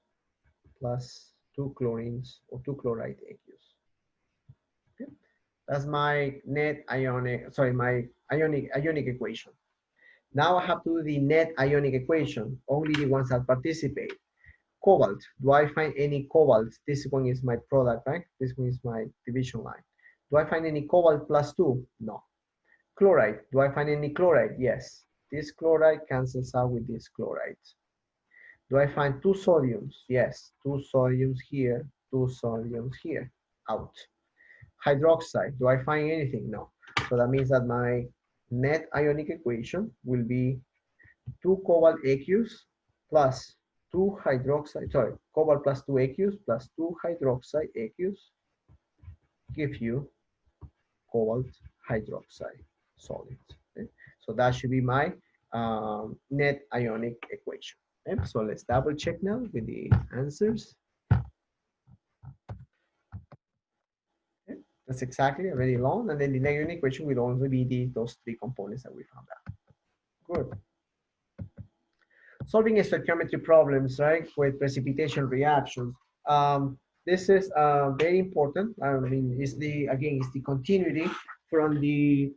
plus 2 chlorines or 2 chloride aqueous. Okay. That's my net ionic, sorry, my ionic equation. Now I have to do the net ionic equation, only the ones that participate. Cobalt, do I find any cobalt? This one is my product, right? This one is my division line. Do I find any cobalt plus 2? No. Chloride, do I find any chloride? Yes. This chloride cancels out with this chloride. Do I find 2 sodiums? Yes. 2 sodiums here, 2 sodiums here, out. Hydroxide, do I find anything? No. So that means that my net ionic equation will be 2 cobalt aqueous plus 2 hydroxide, sorry, cobalt plus 2 aqueous plus 2 hydroxide aqueous give you cobalt hydroxide solid. Okay? So that should be my net ionic equation. Okay? So let's double check now with the answers. Okay? That's exactly already long, and then the net ionic equation will only be those 3 components that we found out. Good. Solving stoichiometry problems, right, with precipitation reactions. this is very important. I mean, it's the, again, it's the continuity from the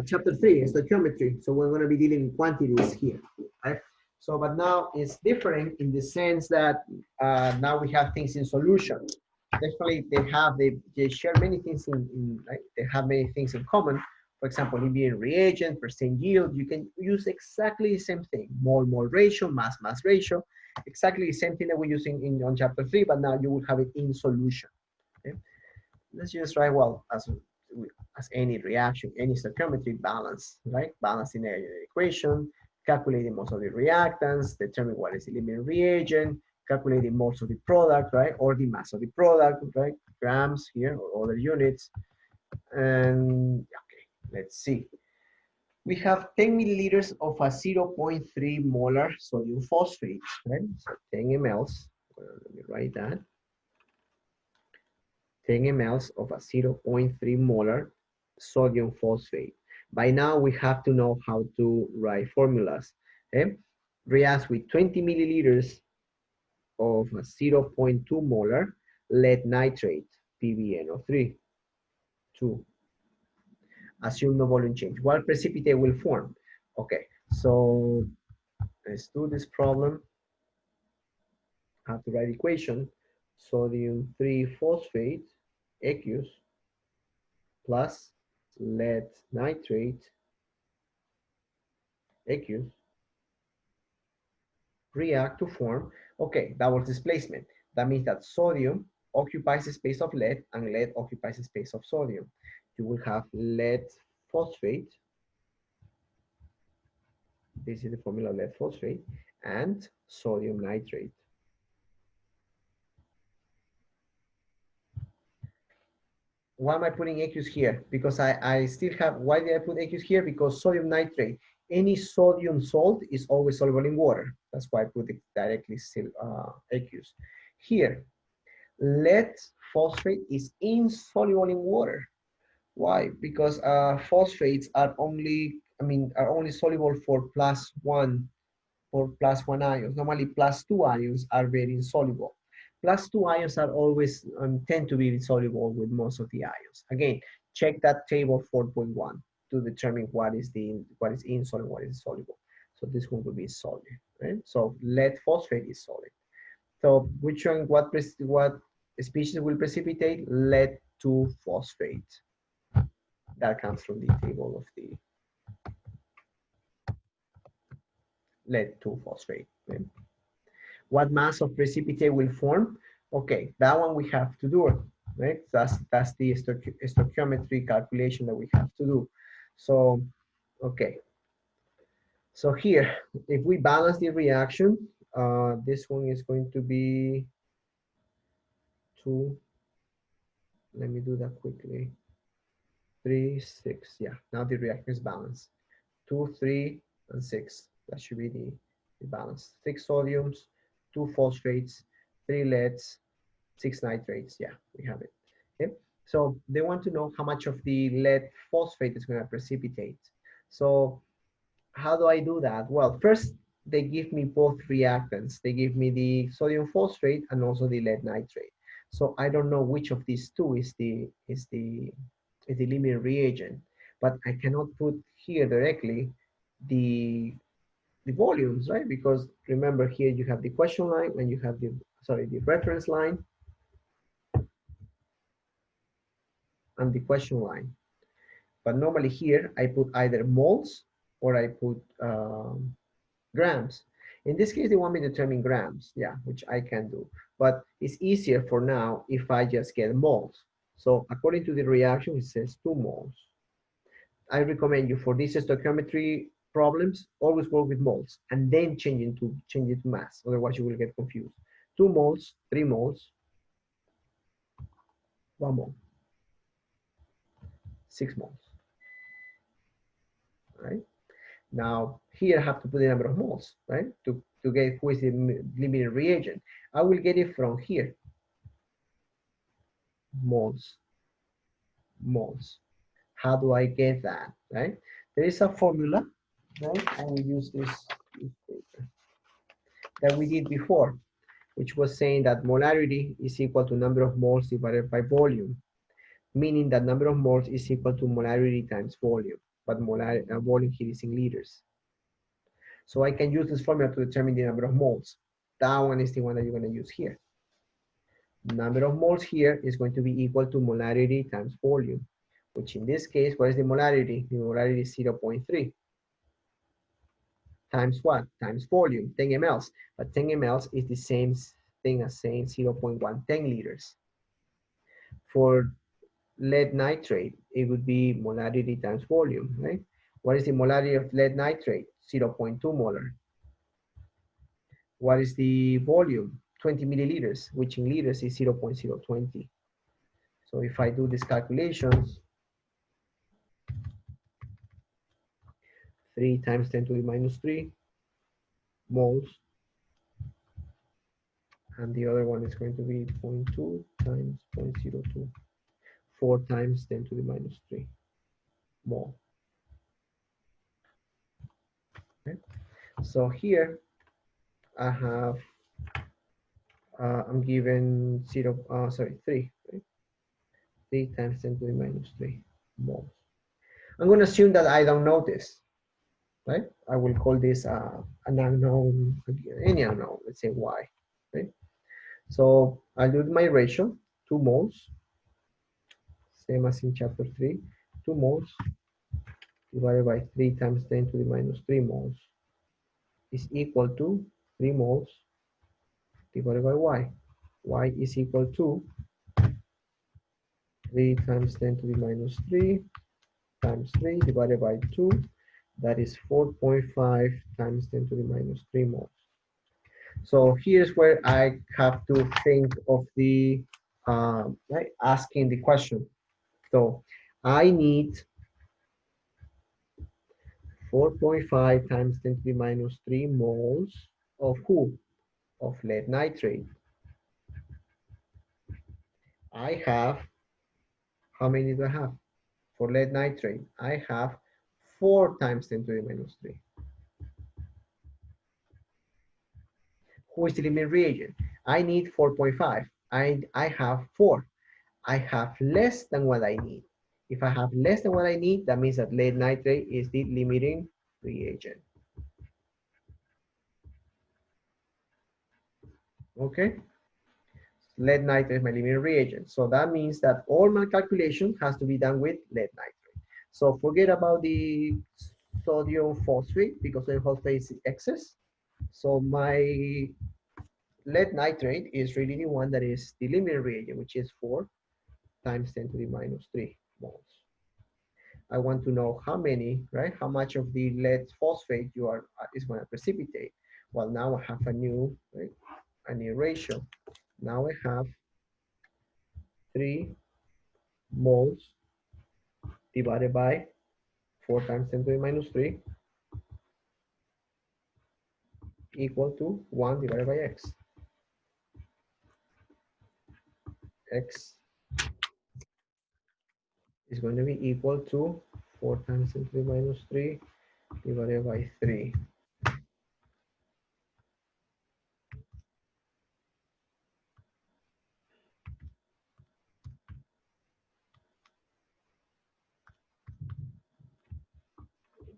chapter 3, stoichiometry. So we're going to be dealing with quantities here, right? So, but now it's different in the sense that now we have things in solution. Definitely, they share many things right? They have many things in common. For example, in being reagent, percent yield, you can use exactly the same thing: mole ratio, mass ratio, exactly the same thing that we're using in on chapter 3, but now you will have it in solution. Okay? Let's just write, well, as any reaction, any stoichiometry, balance, right? Balancing the equation, calculating most of the reactants, determine what is the limiting reagent, calculating most of the product, right? Or the mass of the product, right? Grams here or other units. And okay, let's see. We have 10 milliliters of a 0.3 molar sodium phosphate, right? So 10 mLs. Let me write that. 10 mLs of a 0.3 molar sodium phosphate. By now, we have to know how to write formulas. Okay? Reacts with 20 milliliters of a 0.2 molar lead nitrate, PbNO3, 2. Assume no volume change. What precipitate will form? Okay, so let's do this problem. I have to write equation. Sodium 3 phosphate, aqueous, plus lead nitrate, aqueous, react to form, okay, that was displacement. That means that sodium occupies the space of lead and lead occupies the space of sodium. You will have lead phosphate, this is the formula of lead phosphate, and sodium nitrate. Why am I putting aqueous here? Because I still have, why did I put aqueous here? Because sodium nitrate, any sodium salt is always soluble in water. That's why I put it directly still aqueous. Here, lead phosphate is insoluble in water. Why? Because phosphates are only, are only soluble for +1 ions. Normally +2 ions are very insoluble. +2 ions are always tend to be insoluble with most of the ions. Again, check that table 4.1 to determine what is insoluble, what is soluble. So this one will be solid, right? So lead phosphate is solid. So which one, what species will precipitate? Lead 2 phosphate. That comes from the table of the lead 2 phosphate. Right? What mass of precipitate will form? Okay, that one we have to do, right? That's the stoichiometry calculation that we have to do. So, okay. So here, if we balance the reaction, this one is going to be 2. Let me do that quickly. 3, 6. Yeah, now the reaction is balanced. 2, 3, and 6. That should be the balance. 6 sodiums, 2 phosphates, 3 leads, 6 nitrates. Yeah, we have it. Okay. So they want to know how much of the lead phosphate is going to precipitate. So how do I do that? Well, first they give me both reactants. They give me the sodium phosphate and also the lead nitrate. So I don't know which of these two is the limiting reagent, but I cannot put here directly the volumes, right? Because remember here you have the question line and you have the reference line and the question line. But normally here I put either moles or I put grams. In this case, they want me to determine grams, yeah, which I can do. But it's easier for now if I just get moles. So according to the reaction, it says 2 moles. I recommend you for these stoichiometry problems, always work with moles and then change it to mass. Otherwise, you will get confused. 2 moles, 3 moles, 1 mole, 6 moles, right? Now, here I have to put the number of moles, right? To get who is the limiting reagent. I will get it from here. Moles, moles. How do I get that, right? There is a formula, right? I will use this paper that we did before. which was saying that molarity is equal to number of moles divided by volume, meaning that number of moles is equal to molarity times volume, but volume here is in liters. So I can use this formula to determine the number of moles. That one is the one that you're going to use here. Number of moles here is going to be equal to molarity times volume, which in this case, what is the molarity? The molarity is 0.3 times what? Times volume, 10 mLs. But 10 mLs is the same thing as saying 0.1, 10 liters. For lead nitrate, it would be molarity times volume, right? What is the molarity of lead nitrate? 0.2 molar. What is the volume? 20 milliliters, which in liters is 0.020. So if I do these calculations, 3 times 10 to the minus 3 moles, and the other one is going to be 0.2 times 0.02, 4 times 10 to the minus 3 mole. Okay. So here I have, I'm given 3, right? 3 times 10 to the minus 3 moles. I'm going to assume that I don't know this, right? I will call this an unknown, any unknown, let's say y, right? So I'll do my ratio, 2 moles, same as in chapter 3, 2 moles divided by 3 times 10 to the minus 3 moles is equal to 3 moles divided by y. Y is equal to 3 times 10 to the minus 3 times 3 divided by 2. That is 4.5 times 10 to the minus 3 moles. So here's where I have to think of the right, asking the question. So I need 4.5 times 10 to the minus 3 moles of who? Of lead nitrate. I have, how many do I have? For lead nitrate, I have 4 times 10 to the minus 3. Who is the limiting reagent? I need 4.5. I have 4. I have less than what I need. If I have less than what I need, that means that lead nitrate is the limiting reagent. Okay? Lead nitrate is my limiting reagent. So that means that all my calculation has to be done with lead nitrate. So forget about the sodium phosphate because sodium phosphate is excess. So my lead nitrate is really the one that is the limiting reagent, which is 4 times 10 to the minus 3 moles. I want to know how many, right? How much of the lead phosphate you are is going to precipitate. Well, now I have a new, right, a new ratio. Now I have 3 moles divided by 4 times 10 to the minus 3 equal to 1 divided by x. X is going to be equal to 4 times 10 to the minus 3 divided by 3.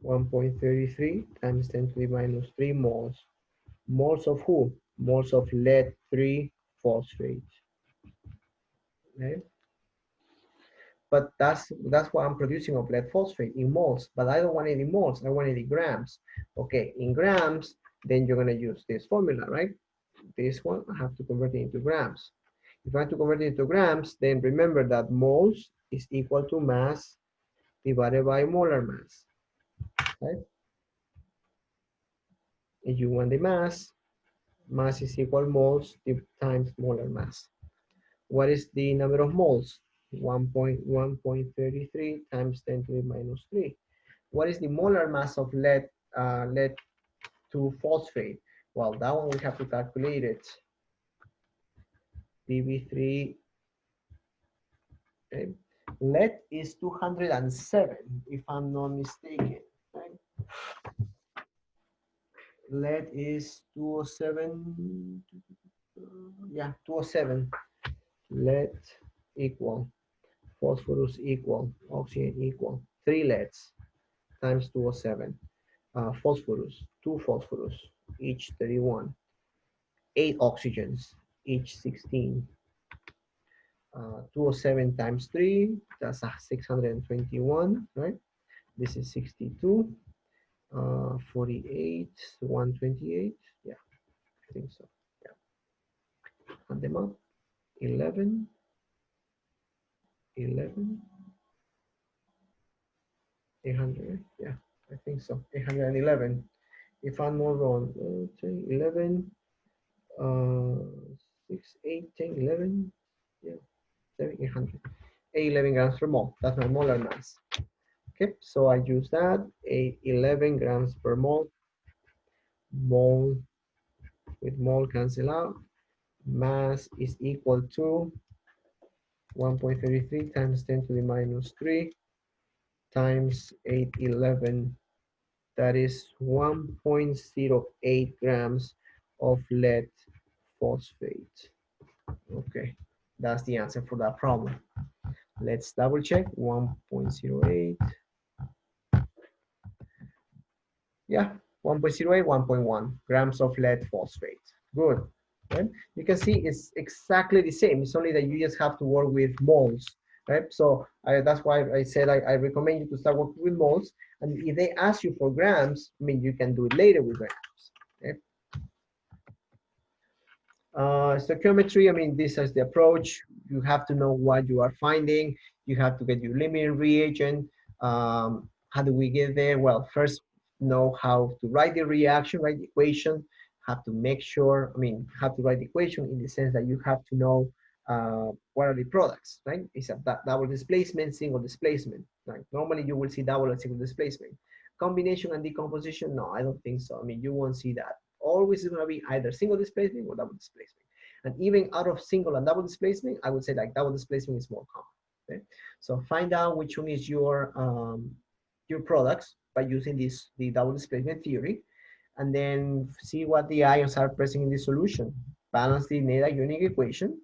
One 1.33 times 10 to the minus 3 moles. Moles of who? Moles of lead 3 phosphate. Okay? But that's what I'm producing of lead phosphate in moles. But I don't want any moles. I want any grams. Okay, in grams, then you're gonna use this formula, right? This one I have to convert it into grams. If I have to convert it into grams, then remember that moles is equal to mass divided by molar mass. Right? If you want the mass, mass is equal moles times molar mass. What is the number of moles? 1.33 times 10 to the minus 3. What is the molar mass of lead, lead 2 phosphate? Well, that one we have to calculate it. PB3, okay. Lead is 207, if I'm not mistaken. Right? Lead is 207. Yeah, 207. Lead equal phosphorus equal oxygen equal 3 leads times 207. Phosphorus, 2 phosphorus, each 31. 8 oxygens, each 16. 207 times 3, that's 621, right? This is 62. 48, 128. Yeah, I think so. Yeah. Add them up. 11, 11, 800. Yeah, I think so. 811. If I'm not wrong, 11, uh, 6, 8, 10, 11. Yeah, 7, 800. 11 grams per mole. That's my molar mass. Okay, so I use that. 11 grams per mole. Mole with mole cancel out. Mass is equal to 1.33 times 10 to the minus 3 times 811. That is 1.08 grams of lead phosphate. Okay, that's the answer for that problem. Let's double check. 1.08. Yeah, 1.08, 1.1 grams of lead phosphate. Good. Right? You can see it's exactly the same. It's only that you just have to work with moles. Right? So that's why I said I recommend you to start working with moles. And if they ask you for grams, I mean, you can do it later with grams. Okay? Stoichiometry, I mean, this is the approach. You have to know what you are finding. You have to get your limiting reagent. How do we get there? Well, first know how to write the reaction, write the equation, have to make sure, I mean, have to write the equation in the sense that you have to know what are the products, right? It's a double displacement, single displacement, right? Normally you will see double and single displacement. Combination and decomposition, no, I don't think so. I mean, you won't see that. Always going to be either single displacement or double displacement. And even out of single and double displacement, I would say like double displacement is more common. Okay? So find out which one is your products by using the double displacement theory, and then see what the ions are present in the solution. Balance the net ionic equation,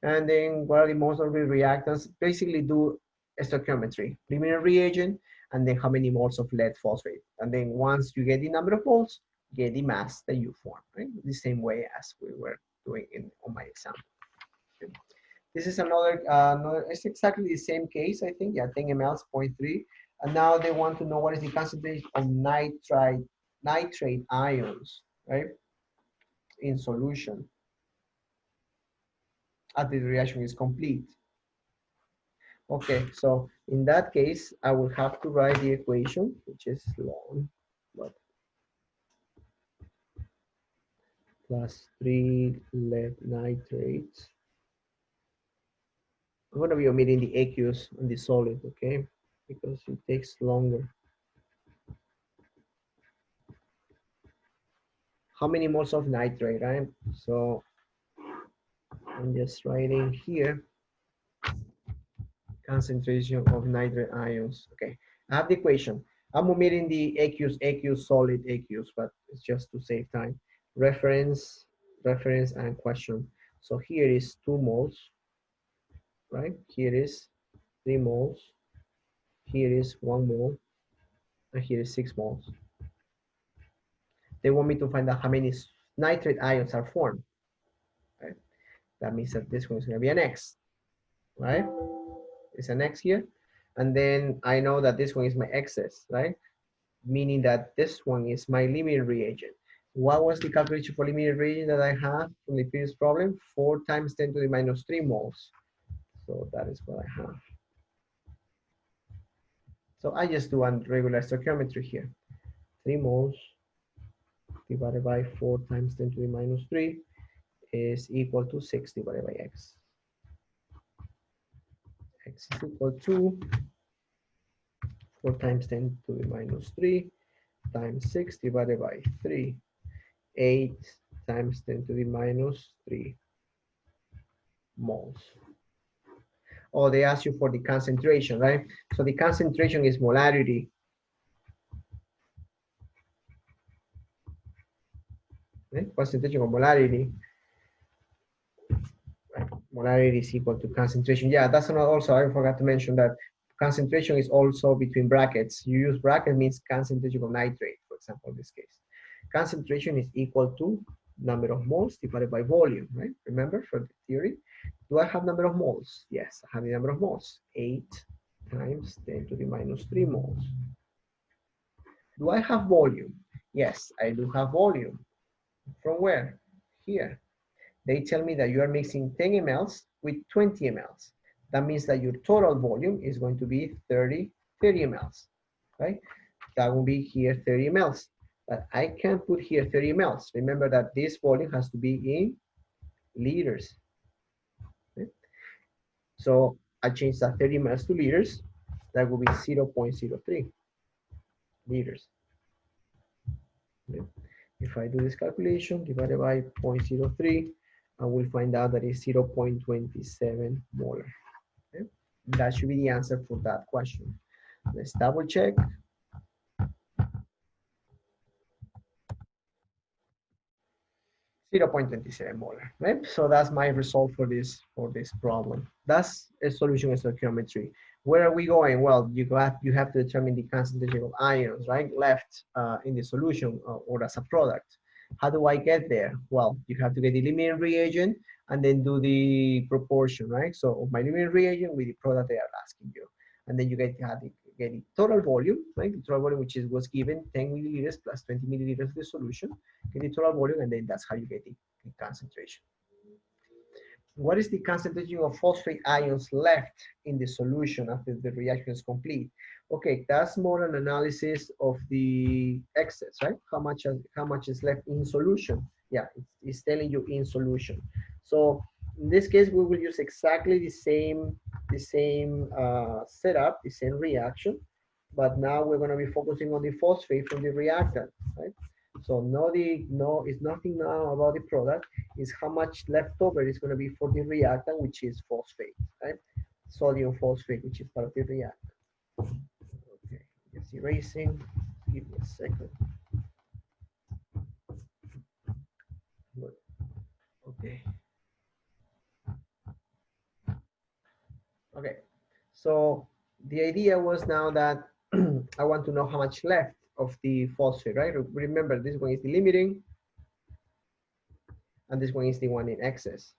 and then what are the most of the reactants? Basically do a stoichiometry, limiting reagent, and then how many moles of lead phosphate. And then once you get the number of moles, get the mass that you form, right? The same way as we were doing on my example. Okay. This is another, it's exactly the same case, I think. Yeah, 10 ml, 0.3. And now they want to know what is the concentration of nitrate ions, right? In solution after the reaction is complete. Okay, so in that case, I will have to write the equation, which is long, but plus 3 lead nitrates. I'm going to be omitting the aqueous on the solid, okay? Because it takes longer. How many moles of nitrate, right? So I'm just writing here, concentration of nitrate ions. Okay, I have the equation. I'm omitting the aqueous, solid aqueous, but it's just to save time. Reference, and question. So here is 2 moles, right? Here is 3 moles. Here is 1 mole, and here is 6 moles. They want me to find out how many nitrate ions are formed. Right? That means that this one is going to be an X, right? It's an X here. And then I know that this one is my excess, right? Meaning that this one is my limiting reagent. What was the calculation for limiting reagent that I had from the previous problem? 4 times 10 to the minus 3 moles. So that is what I have. So I just do a regular stoichiometry here. 3 moles divided by 4 times 10 to the minus 3 is equal to 6 divided by X. X is equal to 4 times 10 to the minus 3 times 6 divided by 3. 8 times 10 to the minus 3 moles. Oh, they ask you for the concentration, right? So the concentration is molarity. Right? Concentration of molarity. Molarity is equal to concentration. Yeah, that's another also, I forgot to mention that concentration is also between brackets. You use bracket means concentration of nitrate, for example, in this case. Concentration is equal to number of moles divided by volume, right? Remember for the theory? Do I have number of moles? Yes, I have the number of moles. 8 times 10 to the minus 3 moles. Do I have volume? Yes, I do have volume. From where? Here. They tell me that you are mixing 10 mLs with 20 mLs. That means that your total volume is going to be 30 mLs, right? That will be here 30 mLs. But I can't put here 30 mLs. Remember that this volume has to be in liters. Okay? So I change that 30 mLs to liters. That will be 0.03 liters. Okay? If I do this calculation divided by 0.03, I will find out that it's 0.27 molar. Okay? That should be the answer for that question. Let's double check. 0.27 molar, right? So that's my result for this problem. That's a solution in stoichiometry. Where are we going? Well, you have to determine the concentration of ions, right? Left in the solution or as a product. How do I get there? Well, you have to get the limiting reagent and then do the proportion, right? So my limiting reagent with the product they are asking you, and then you get the total volume, right? The total volume which was given 10 milliliters plus 20 milliliters of the solution, get the total volume, and then that's how you get the concentration. What is the concentration of phosphate ions left in the solution after the reaction is complete? Okay, that's more an analysis of the excess, right? How much is left in solution? Yeah, it's telling you in solution. So in this case, we will use exactly the same setup, the same reaction, but now we're going to be focusing on the phosphate from the reactant, right? So it's nothing now about the product, is how much leftover is going to be for the reactant, which is phosphate, right? Sodium phosphate, which is part of the reactant. Okay, just erasing. Give me a second. Good. Okay. Okay. So the idea was now that I want to know how much left of the phosphate, right? Remember, this one is the limiting, and this one is the one in excess.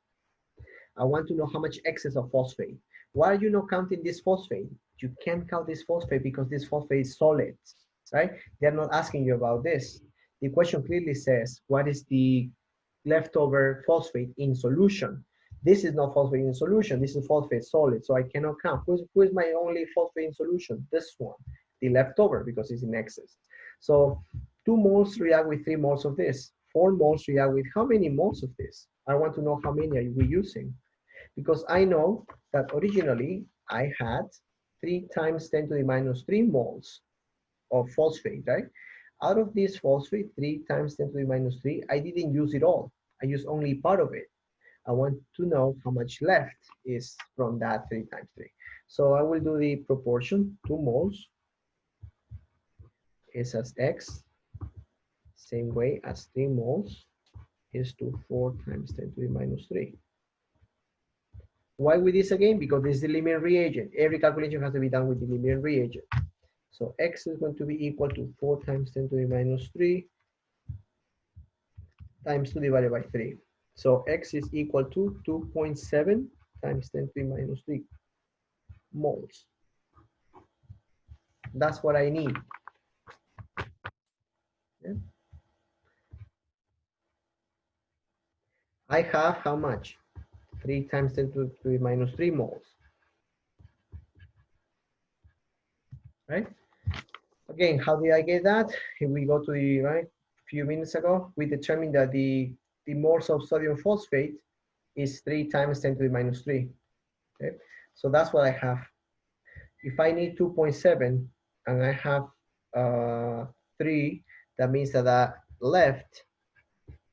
I want to know how much excess of phosphate. Why are you not counting this phosphate? You can't count this phosphate because this phosphate is solid, right? They're not asking you about this. The question clearly says, what is the leftover phosphate in solution? This is not phosphate in solution. This is phosphate solid, so I cannot count. Who is my only phosphate in solution? This one, the leftover, because it's in excess. So 2 moles react with 3 moles of this. 4 moles react with how many moles of this? I want to know how many are we using. Because I know that originally I had 3 times 10 to the minus 3 moles of phosphate, right? Out of this phosphate, 3 times 10 to the minus 3, I didn't use it all. I used only part of it. I want to know how much left is from that 3 times 3. So I will do the proportion, 2 moles is as X, same way as 3 moles is to 4 times 10 to the minus 3. Why with this again? Because this is the limiting reagent. Every calculation has to be done with the limiting reagent. So X is going to be equal to 4 times 10 to the minus 3 times 2 divided by 3. So X is equal to 2.7 times 10 to the minus 3 moles. That's what I need. Yeah. I have how much? 3 times 10 to the minus 3 moles. Right? Again, how did I get that? If we go to the right few minutes ago, we determined that the moles of sodium phosphate is 3 times 10 to the minus 3. Okay? So that's what I have. If I need 2.7 and I have 3, that means that left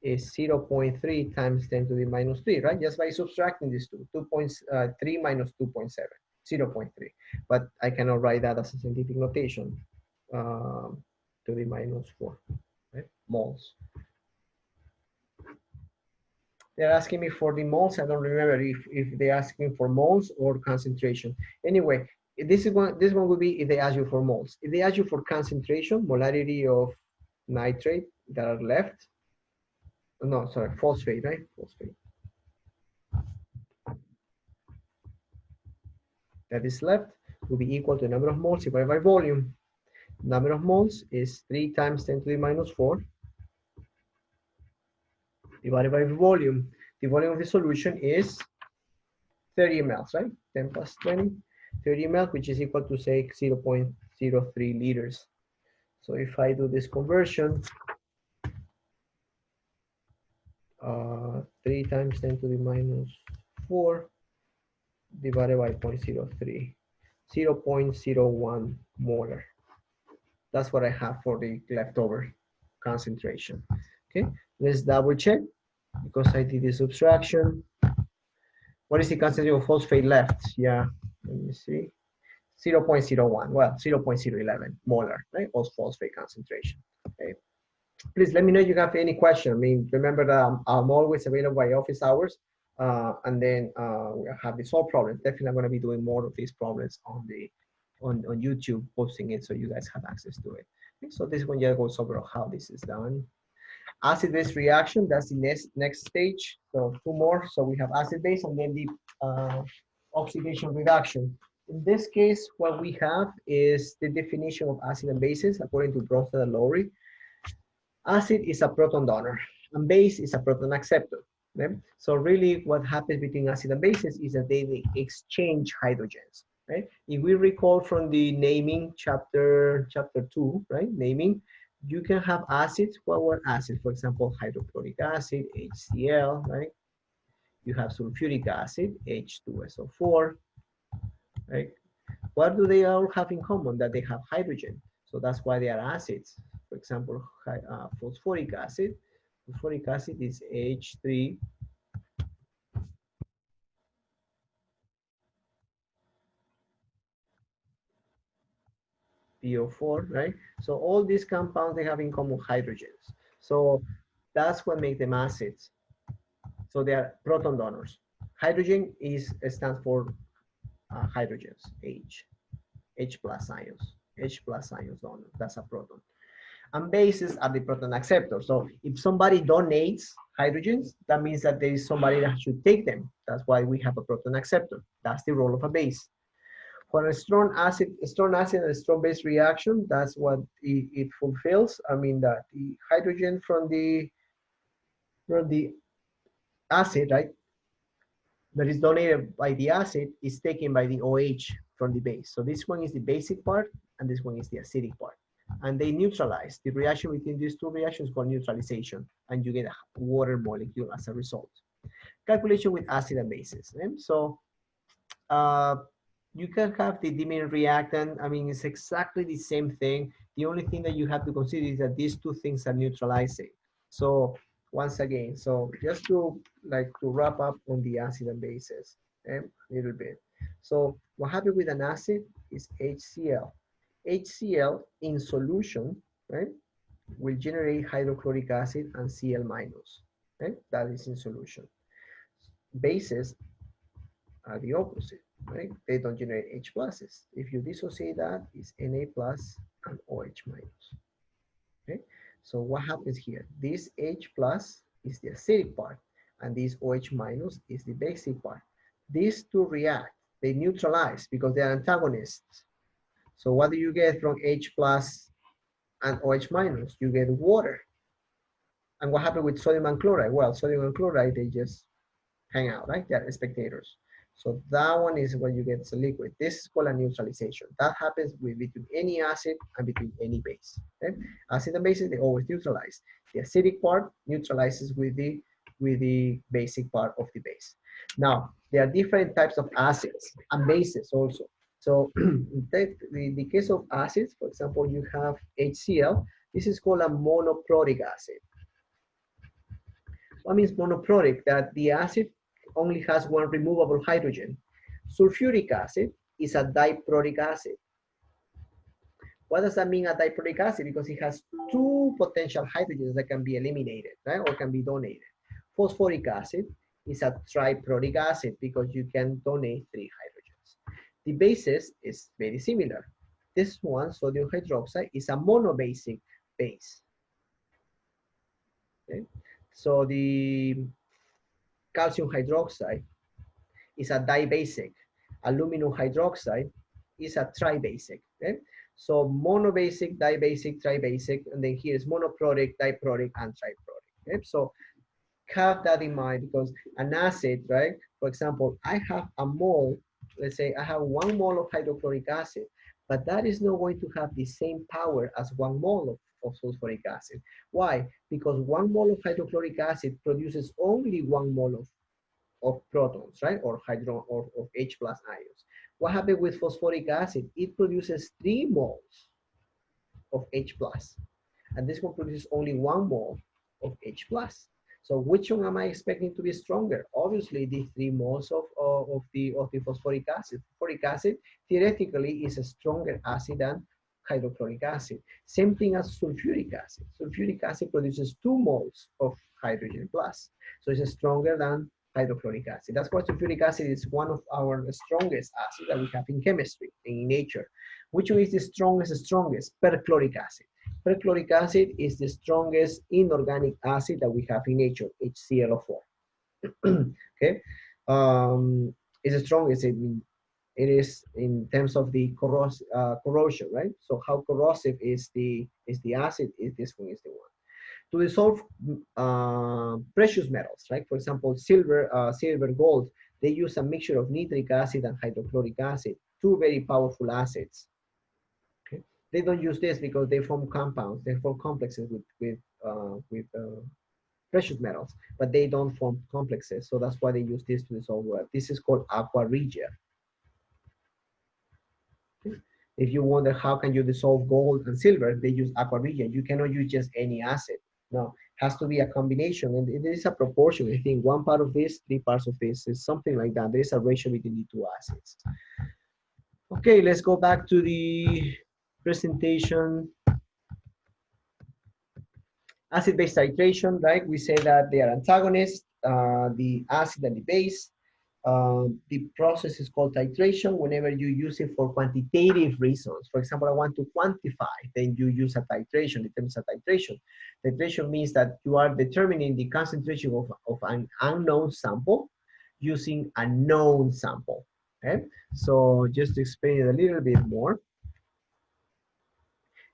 is 0.3 times 10 to the minus 3, right? Just by subtracting these two, 2.3 minus 2.7, 0.3. But I cannot write that as a scientific notation to the minus 4, right? Moles. They're asking me for the moles. I don't remember if they're asking for moles or concentration. Anyway, this one would be if they ask you for moles. If they ask you for concentration, molarity of nitrate that are left, no, sorry, phosphate, right? Phosphate that is left will be equal to the number of moles divided by volume. Number of moles is 3 times 10 to the minus 4 divided by volume. The volume of the solution is 30 ml, right? 10 plus 20, 30 ml, which is equal to say 0.03 liters. So if I do this conversion, 3 times 10 to the minus 4 divided by 0.03, 0.01 molar. That's what I have for the leftover concentration. Okay, let's double check because I did the subtraction. What is the concentration of phosphate left? Yeah, let me see. 0.01, well, 0.011 molar, right, of phosphate concentration. Okay, please let me know if you have any question. I mean, remember that I'm always available by office hours, and then we have the solve problems. Definitely, I'm going to be doing more of these problems on the on YouTube, posting it so you guys have access to it. Okay, so this one just goes over how this is done. Acid-base reaction, that's the next stage. So two more. So we have acid-base and then the oxidation reduction. In this case, what we have is the definition of acid and bases according to Bronsted and Lowry. Acid is a proton donor and base is a proton acceptor. Okay? So really what happens between acid and bases is that they exchange hydrogens. Right? If we recall from the naming chapter 2, right? Naming, you can have acids. What were acids? For example, hydrochloric acid, HCl, right? You have sulfuric acid, H2SO4, right? What do they all have in common? That they have hydrogen. So that's why they are acids. For example, phosphoric acid. Phosphoric acid is H3 PO4, right? So all these compounds, they have in common hydrogens. So that's what makes them acids. So they are proton donors. Hydrogen stands for hydrogens, H plus ions, H plus ions donor. That's a proton. And bases are the proton acceptors. So if somebody donates hydrogens, that means that there is somebody that should take them. That's why we have a proton acceptor. That's the role of a base. For a strong acid and a strong base reaction, that's what it fulfills. I mean that the hydrogen from the acid, right, that is donated by the acid is taken by the OH from the base. So this one is the basic part and this one is the acidic part. And they neutralize. The reaction between these two reactions is called neutralization, and you get a water molecule as a result. Calculation with acid and bases. So you can have the dimming reactant. I mean, it's exactly the same thing. The only thing that you have to consider is that these two things are neutralizing. So once again, so just to wrap up on the acid and bases, a little bit. So what happens with an acid is HCl. HCl in solution, right, will generate hydrochloric acid and Cl minus, right? That is in solution. Bases are the opposite, right? They don't generate H pluses. If you dissociate that, it's Na plus and OH minus, okay? So what happens here? This H plus is the acidic part, and this OH minus is the basic part. These two react, they neutralize because they are antagonists. So what do you get from H plus and OH minus? You get water. And what happened with sodium and chloride? Well, sodium and chloride, they just hang out, right? They're spectators. So that one is when you get as a liquid. This is called a neutralization. That happens between any acid and between any base. Okay? Acid and bases, they always neutralize. The acidic part neutralizes with the basic part of the base. Now, there are different types of acids and bases also. So in the case of acids, for example, you have HCl. This is called a monoprotic acid. What means monoprotic? That the acid only has one removable hydrogen. Sulfuric acid is a diprotic acid. What does that mean, a diprotic acid? Because it has two potential hydrogens that can be eliminated, right, or can be donated. Phosphoric acid is a triprotic acid because you can donate 3 hydrogens. The bases is very similar. This one, sodium hydroxide, is a monobasic base. Okay? So the calcium hydroxide is a dibasic. Aluminum hydroxide is a tribasic. Okay? So monobasic, dibasic, tribasic, and then here is monoprotic, diprotic, and triprotic. Okay? So have that in mind because an acid, right? For example, I have a mole, let's say I have 1 mole of hydrochloric acid, but that is not going to have the same power as 1 mole of sulfuric acid. Why? Because 1 mole of hydrochloric acid produces only 1 mole of protons, right? Or hydro or of H plus ions. What happened with phosphoric acid? It produces 3 moles of H plus, and this one produces only 1 mole of H plus. So which one am I expecting to be stronger? Obviously, the 3 moles of the phosphoric acid. Phosphoric acid theoretically is a stronger acid than hydrochloric acid. Same thing as sulfuric acid. Sulfuric acid produces 2 moles of hydrogen plus. So it's stronger than hydrochloric acid. That's why sulfuric acid is one of our strongest acids that we have in chemistry and in nature. Which one is the strongest? Perchloric acid. Perchloric acid is the strongest inorganic acid that we have in nature, HClO4. Okay, it's the strongest. It is in terms of the corrosion, right? So how corrosive is the acid? Is this one is the one to dissolve precious metals, right? For example, silver, gold. They use a mixture of nitric acid and hydrochloric acid, 2 very powerful acids. Okay. They don't use this because they form compounds, they form complexes with precious metals, but they don't form complexes. So that's why they use this to dissolve water. This is called aqua regia. Okay. If you wonder how can you dissolve gold and silver, they use aqua regia. You cannot use just any acid. No, has to be a combination, and it is a proportion. I think 1 part of this, 3 parts of this, is something like that. There is a ratio between the 2 acids. Okay, let's go back to the presentation. Acid-base titration, right? We say that they are antagonists, the acid and the base. The process is called titration whenever you use it for quantitative reasons. For example, I want to quantify, then you use a titration. It terms of titration. Titration means that you are determining the concentration of an unknown sample using a known sample. Okay, so just to explain it a little bit more.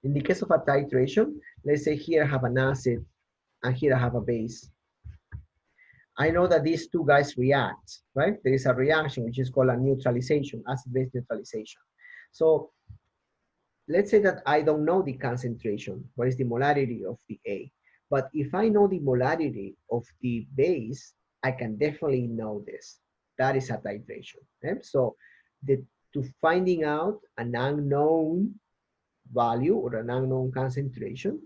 In the case of a titration, let's say here I have an acid and here I have a base. I know that these 2 guys react, right? There is a reaction which is called a neutralization, acid-base neutralization. So let's say that I don't know the concentration, what is the molarity of the A. But if I know the molarity of the base, I can definitely know this. That is a titration. Okay? So to finding out an unknown value or an unknown concentration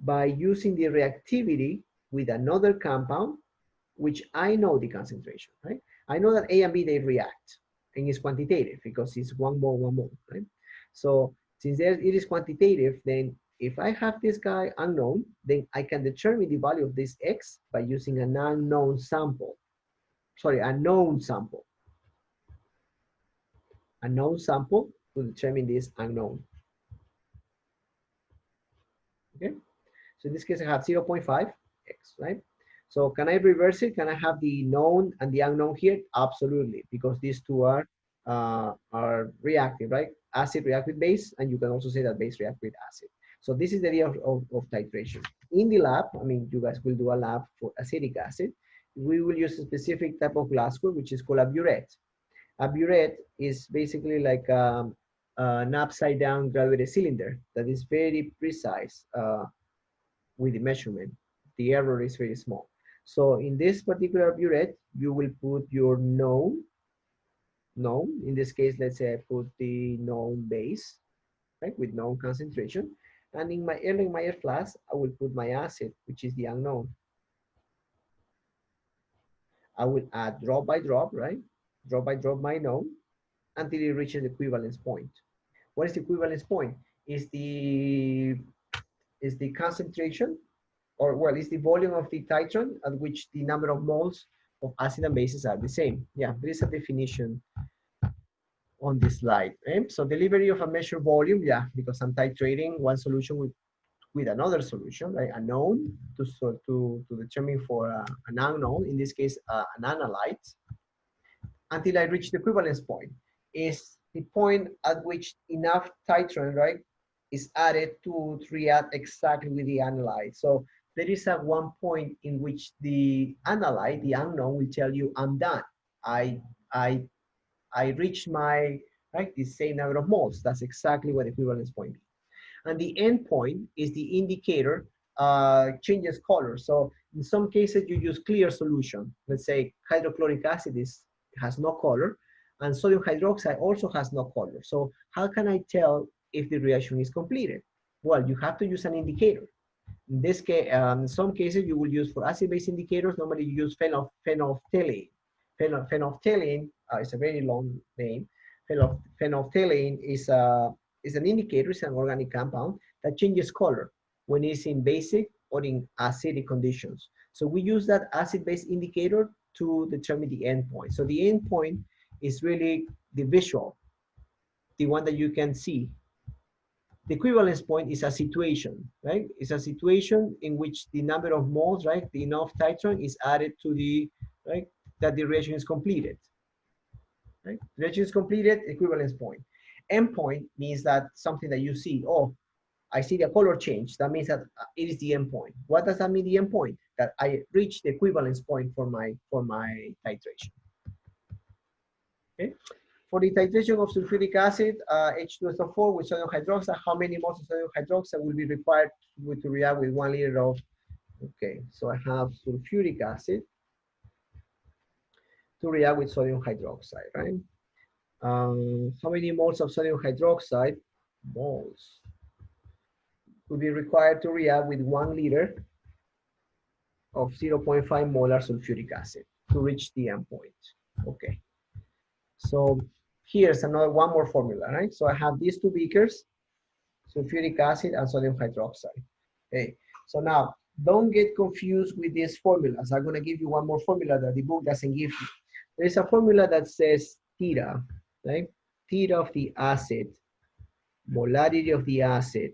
by using the reactivity with another compound, which I know the concentration, right? I know that A and B, they react, and it's quantitative because it's 1 mole, right? So since it is quantitative, then if I have this guy unknown, then I can determine the value of this X by using an unknown sample. Sorry, a known sample. A known sample to determine this unknown. Okay, so in this case I have 0.5 X, right? So can I reverse it? Can I have the known and the unknown here? Absolutely, because these 2 are reactive, right? Acid react with base, and you can also say that base react with acid. So this is the idea of titration. In the lab, I mean, you guys will do a lab for acetic acid. We will use a specific type of glass core, which is called a burette. A burette is basically like an upside down graduated cylinder that is very precise with the measurement. The error is very small. So in this particular burette, you will put your known. In this case, let's say I put the known base, right, with known concentration. And in my Erlenmeyer flask, I will put my acid, which is the unknown. I will add drop by drop, right? Drop by drop my known until it reaches the equivalence point. What is the equivalence point? Is the concentration or well, it's the volume of the titron at which the number of moles of acid and bases are the same. Yeah, there is a definition on this slide. Okay? So delivery of a measured volume, yeah, because I'm titrating one solution with another solution, right? A known to determine for an unknown, in this case, an analyte, until I reach the equivalence point. Is the point at which enough titron, right, is added to react exactly with the analyte. So there is at one point in which the analyte, the unknown, will tell you, I'm done. I I I reached my, right, the same number of moles. That's exactly what equivalence point is. And the endpoint is the indicator changes color. So in some cases you use clear solution. Let's say hydrochloric acid has no color, and sodium hydroxide also has no color. So how can I tell if the reaction is completed? Well, you have to use an indicator. In this case, some cases you will use for acid-base indicators. Normally you use phenolphthalein. Phenolphthalein is a very long name. Phenolphthalein is an indicator, it's an organic compound that changes color when it's in basic or in acidic conditions. So we use that acid-base indicator to determine the endpoint. So the endpoint is really the visual, the one that you can see. The equivalence point is a situation, right? It's a situation in which the number of moles, right, the enough titron is added to the, right, that the reaction is completed. Right? Reaction is completed, equivalence point. Endpoint means that something that you see, oh, I see the color change. That means that it is the endpoint. What does that mean, the endpoint? That I reached the equivalence point for my titration. Okay. For the titration of sulfuric acid, H2SO4 with sodium hydroxide, how many moles of sodium hydroxide will be required to react with 1 liter of, okay, so I have sulfuric acid to react with sodium hydroxide, right? How many moles of sodium hydroxide, moles, will be required to react with 1 liter of 0.5 molar sulfuric acid to reach the endpoint? Okay. So here's one more formula, right? So I have these two beakers, sulfuric acid and sodium hydroxide. Okay. So now don't get confused with these formulas. I'm going to give you one more formula that the book doesn't give you. There is a formula that says theta, right? Theta of the acid, molarity of the acid,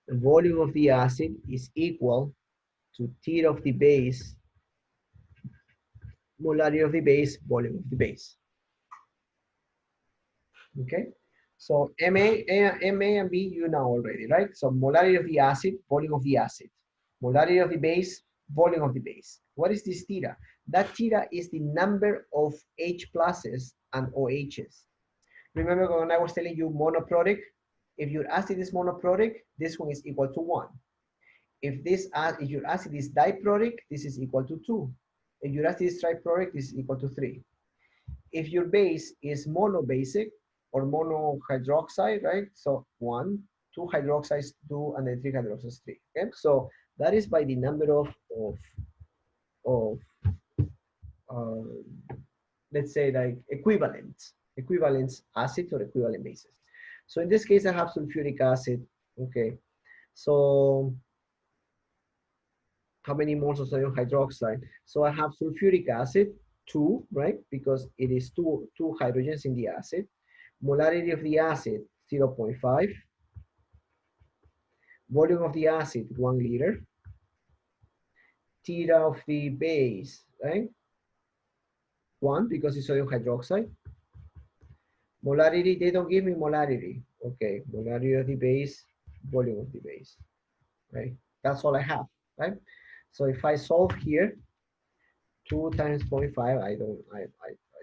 the volume of the acid is equal to theta of the base, molarity of the base, volume of the base. Okay, so MA and B you know already, right? So molarity of the acid, volume of the acid, molarity of the base, volume of the base. What is this theta? That theta is the number of H pluses and OHs. Remember when I was telling you monoprotic? If your acid is monoprotic, this one is equal to 1. If your acid is diprotic, this is equal to 2. If your acid is triprotic, this is equal to 3. If your base is monobasic or monohydroxide, right? So 1, 2 hydroxides, 2, and then 3 hydroxides, 3. Okay, so that is by the number of let's say like equivalent acids or equivalent bases. So in this case, I have sulfuric acid. Okay, so how many moles of sodium hydroxide? So I have sulfuric acid, 2, right? Because it is two hydrogens in the acid. Molarity of the acid, 0.5. Volume of the acid, 1 liter. Theta of the base, right? 1, because it's sodium hydroxide. Molarity, they don't give me molarity. Okay, molarity of the base, volume of the base, right? That's all I have, right? So if I solve here, 2 times 0.5, I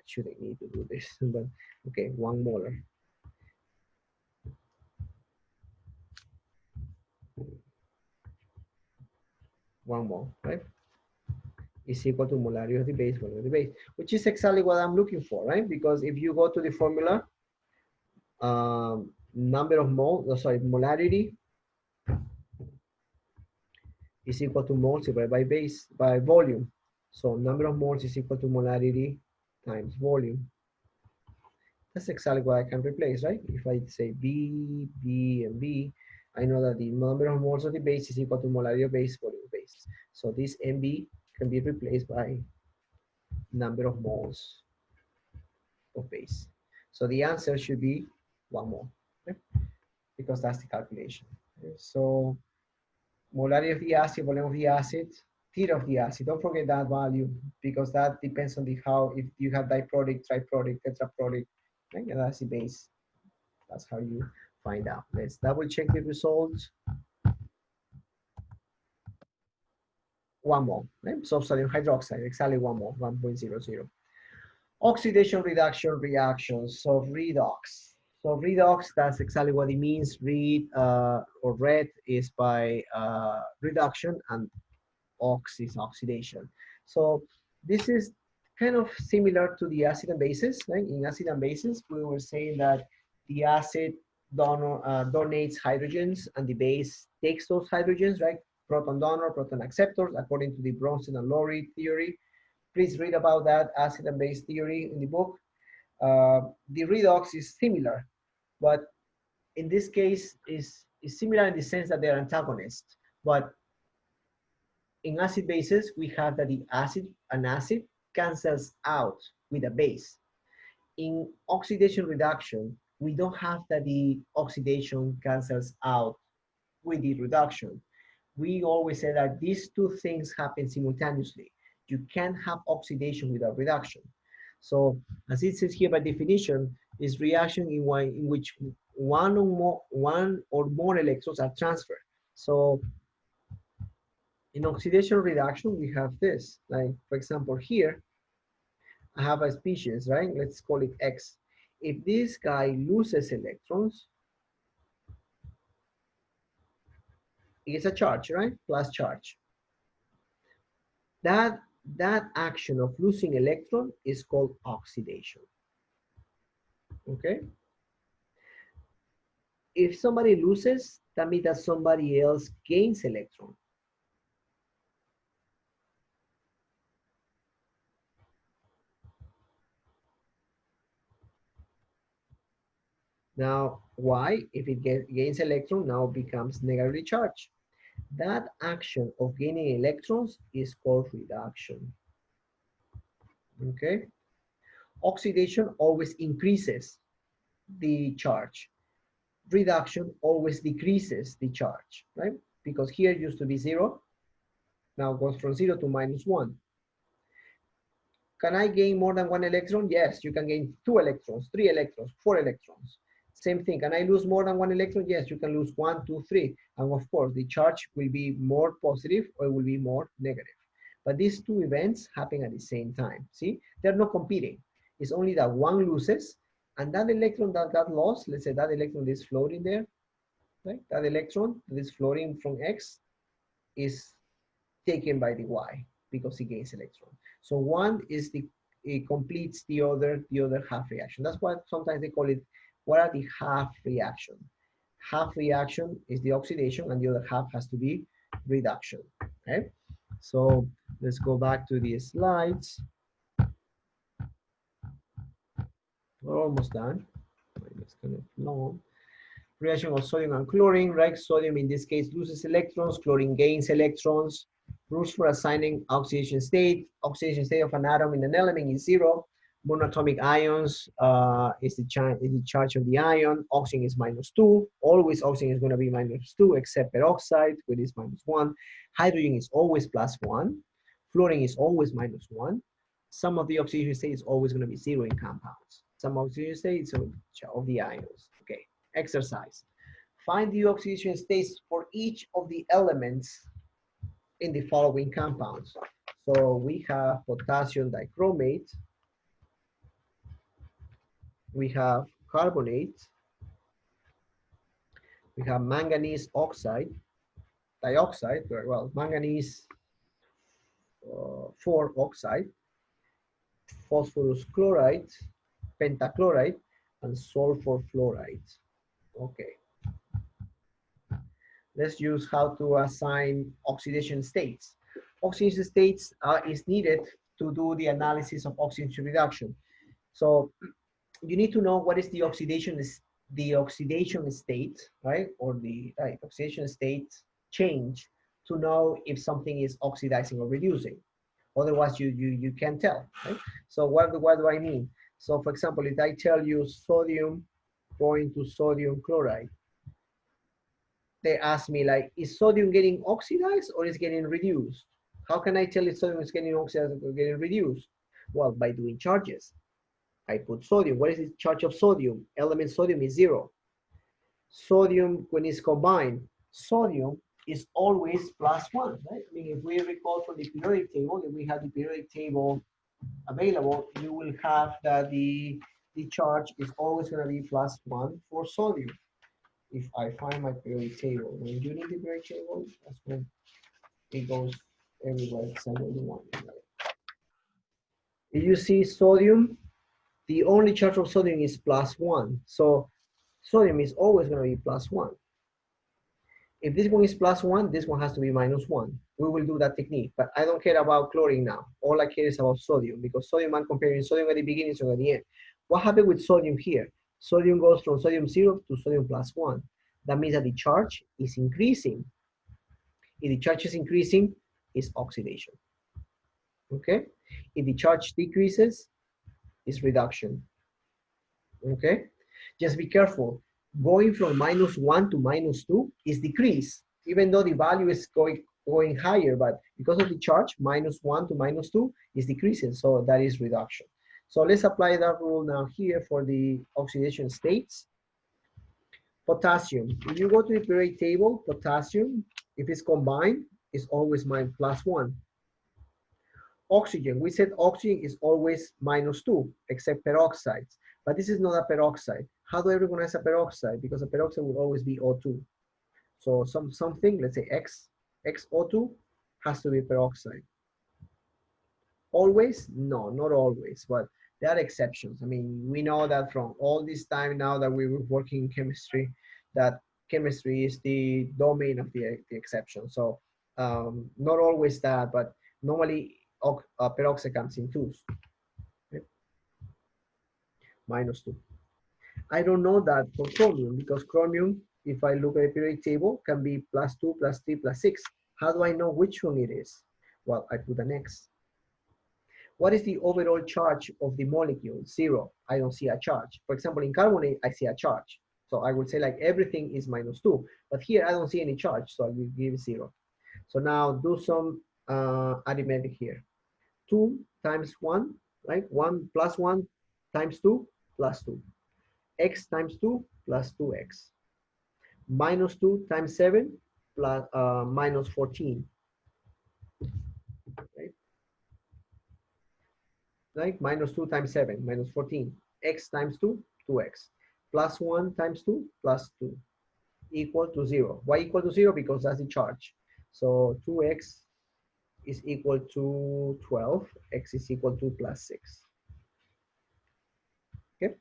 shouldn't need to do this, but okay, 1 molar. One mole, right? Is equal to molarity of the base, volume of the base, which is exactly what I'm looking for, right? Because if you go to the formula, number of moles, molarity is equal to moles divided by base by volume. So number of moles is equal to molarity times volume. That's exactly what I can replace, right? If I say B, B, and B, I know that the number of moles of the base is equal to molarity of base, volume of base. So this MB can be replaced by number of moles of base. So the answer should be 1 mole, okay? Because that's the calculation. Okay? So molarity of the acid, volume of the acid, theta of the acid. Don't forget that value because that depends on the how, if you have diproduct, triproduct, tetraproduct, okay? And that's the base. That's how you find out. Let's double check the results. 1 mole, right? So sodium hydroxide, exactly 1 mole, 1.00. Oxidation reduction reactions, so redox. So redox, that's exactly what it means. Read or red is by reduction and ox is oxidation. So this is kind of similar to the acid and bases. Right? In acid and bases, we were saying that the acid donates hydrogens and the base takes those hydrogens, right? Proton donor, proton acceptors, according to the Bronson and Lowry theory. Please read about that acid and base theory in the book. The redox is similar, but in this case is similar in the sense that they're antagonists. But in acid bases, we have that an acid cancels out with a base. In oxidation reduction, we don't have that the oxidation cancels out with the reduction. We always say that these two things happen simultaneously. You can't have oxidation without reduction. So as it says here by definition, is reaction in which one or more electrons are transferred. So in oxidation reduction, we have this, like for example here, I have a species, right? Let's call it X. If this guy loses electrons, it's a charge, right? Plus charge. That action of losing electron is called oxidation. Okay? If somebody loses, that means that somebody else gains electron. Now, why? If it gains electron, now it becomes negatively charged. That action of gaining electrons is called reduction. Okay? Oxidation always increases the charge. Reduction always decreases the charge, right? Because here it used to be 0, now it goes from 0 to -1. Can I gain more than 1 electron? Yes, you can gain 2 electrons, 3 electrons, 4 electrons. Same thing, can I lose more than 1 electron? Yes, you can lose 1, 2, 3. And of course, the charge will be more positive or it will be more negative. But these two events happen at the same time. See, they're not competing. It's only that one loses, and that electron that got lost, let's say that electron is floating there, right? That electron that is floating from X is taken by the Y because it gains electron. So one is it completes the other half reaction. That's why sometimes they call it, what are the half reaction? Half reaction is the oxidation and the other half has to be reduction, okay? So let's go back to the slides. We're almost done. It's kind of long. Reaction of sodium and chlorine, right? Sodium in this case loses electrons, chlorine gains electrons. Rules for assigning oxidation state. Oxidation state of an atom in an element is 0. Monatomic ions is the charge of the ion. Oxygen is -2. Always oxygen is going to be -2 except peroxide, which is -1. Hydrogen is always +1. Fluorine is always -1. Some of the oxidation state is always going to be 0 in compounds. Some oxidation states of the ions. Okay, exercise. Find the oxidation states for each of the elements in the following compounds. So we have potassium dichromate, we have carbonate, we have manganese dioxide, well, manganese 4 oxide, phosphorus chloride, pentachloride, and sulfur fluoride. Okay. Let's use how to assign oxidation states. Oxidation states is needed to do the analysis of oxidation reduction. So you need to know what is the oxidation state, right? Or the oxidation state change to know if something is oxidizing or reducing. Otherwise, you can't tell, right? So what do I mean? So for example, if I tell you sodium going to sodium chloride, they ask me like, is sodium getting oxidized or is getting reduced? How can I tell if sodium is getting oxidized or getting reduced? Well, by doing charges. I put sodium. What is the charge of sodium? Element sodium is 0. Sodium, when it's combined, sodium is always +1, right? I mean, if we recall from the periodic table, if we have the periodic table available, you will have that the charge is always going to be +1 for sodium. If I find my periodic table, when you need the periodic table, that's when it goes everywhere except where you want it. Right? If you see sodium, the only charge of sodium is +1. So sodium is always going to be +1. If this one is +1, this one has to be -1. We will do that technique, but I don't care about chlorine now. All I care is about sodium, because sodium, I'm comparing sodium at the beginning to at the end. What happened with sodium here? Sodium goes from sodium 0 to sodium +1. That means that the charge is increasing. If the charge is increasing, it's oxidation. Okay? If the charge decreases, it's reduction. Okay? Just be careful. Going from -1 to -2 is decrease, even though the value is going higher, but because of the charge, -1 to -2 is decreasing, so that is reduction. So let's apply that rule now here for the oxidation states. Potassium, if you go to the periodic table, potassium, if it's combined, is always +1. Oxygen, we said oxygen is always -2, except peroxides. But this is not a peroxide. How do I recognize a peroxide? Because a peroxide will always be O2. So something, let's say XO2 has to be peroxide. Always? No, not always, but there are exceptions. I mean, we know that from all this time now that we were working in chemistry, that chemistry is the domain of the exception. So not always that, but normally peroxide comes in twos. Okay? -2. I don't know that for chromium, because chromium, if I look at the periodic table, can be +2, +3, +6. How do I know which one it is? Well, I put an X. What is the overall charge of the molecule? 0. I don't see a charge. For example, in carbonate, I see a charge. So I would say like everything is -2. But here, I don't see any charge, so I will give 0. So now do some arithmetic here. 2 times 1, right? 1 plus 1 times 2 plus 2. X times 2 plus 2x. -2 times 7 plus -14. Right? Right? -2 times 7, -14. X times 2, 2x. Plus 1 times 2, plus 2. Equal to 0. Why equal to 0? Because that's the charge. So 2x is equal to 12. X is equal to +6. Okay?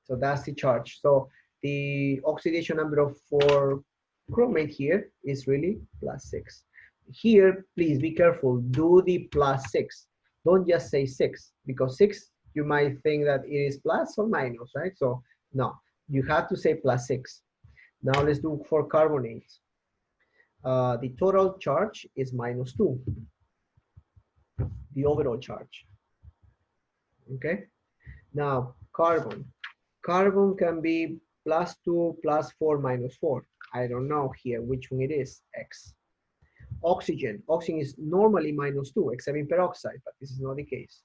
So that's the charge. So the oxidation number for chromate here is really +6. Here, please be careful. Do the +6. Don't just say 6, because 6, you might think that it is plus or minus, right? So no, you have to say +6. Now let's do for carbonates. The total charge is -2, the overall charge. Okay? Now, carbon. Carbon can be +2, +4, -4. I don't know here which one it is, X. Oxygen. Oxygen is normally -2, except in peroxide, but this is not the case.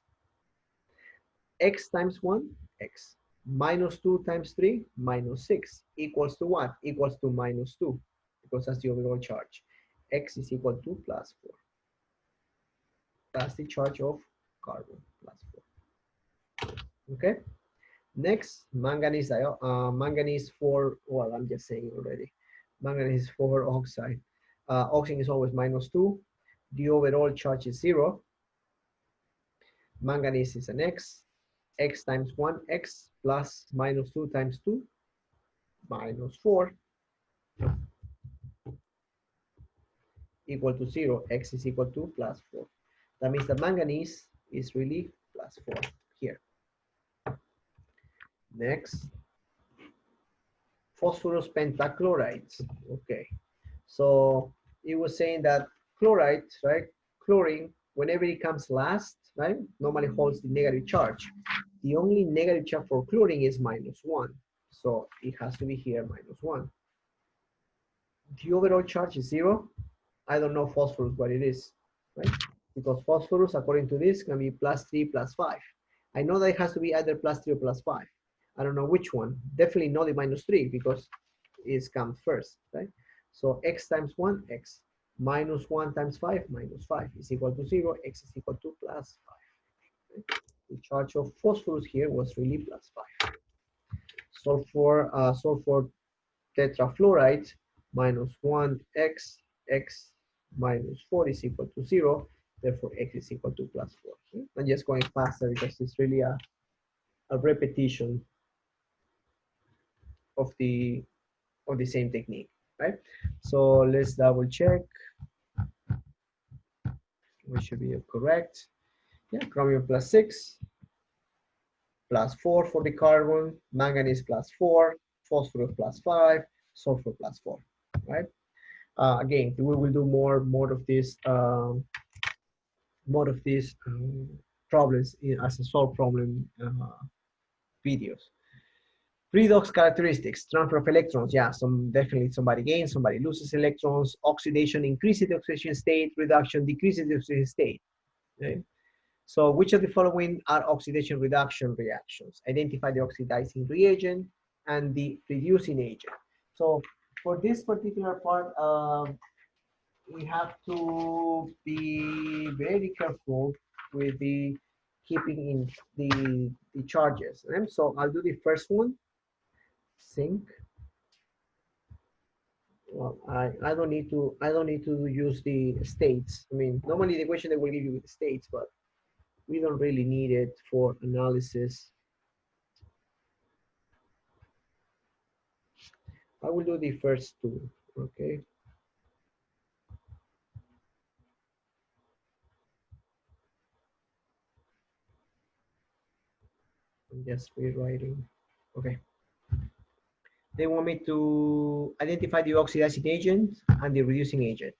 X times 1, X. -2 times 3, -6. Equals to what? Equals to -2, because that's the overall charge. X is equal to +4. That's the charge of carbon, +4. Okay? Next, manganese, manganese 4, well, I'm just saying already. Manganese 4 oxide. Oxygen is always -2. The overall charge is 0. Manganese is an X. X times 1, X plus -2 times 2, -4. Equal to 0. X is equal to +4. That means the manganese is really +4 here. Next, phosphorus pentachlorides. Okay, so it was saying that chloride, right? Chlorine, whenever it comes last, right, normally holds the negative charge. The only negative charge for chlorine is -1. So it has to be here -1. The overall charge is 0. I don't know phosphorus what it is, right? Because phosphorus, according to this, can be +3, +5. I know that it has to be either +3 or +5. I don't know which one. Definitely not the -3 because it comes first, right? So x times 1, x. -1 times 5, -5 is equal to 0. X is equal to +5. Right? The charge of phosphorus here was really +5. Sulfur tetrafluoride -1 x, x -4 is equal to 0. Therefore, x is equal to +4. Okay? I'm just going faster because it's really a repetition of the same technique, right? So let's double check. We should be correct. Yeah, chromium +6, +4 for the carbon, manganese +4, phosphorus +5, sulfur +4, right? Again, we will do more of this problems as a solve problem videos. Redox characteristics, transfer of electrons. Yeah, definitely somebody gains, somebody loses electrons. Oxidation increases the oxidation state. Reduction decreases the oxidation state. Okay? So which of the following are oxidation reduction reactions? Identify the oxidizing reagent and the reducing agent. So for this particular part, we have to be very careful with the keeping in the charges. And so I'll do the first one, zinc. Well, I don't need to use the states. I mean, normally the equation they will give you with the states, but we don't really need it for analysis. I will do the first two, okay? I'm just rewriting, okay. They want me to identify the oxidizing agent and the reducing agent.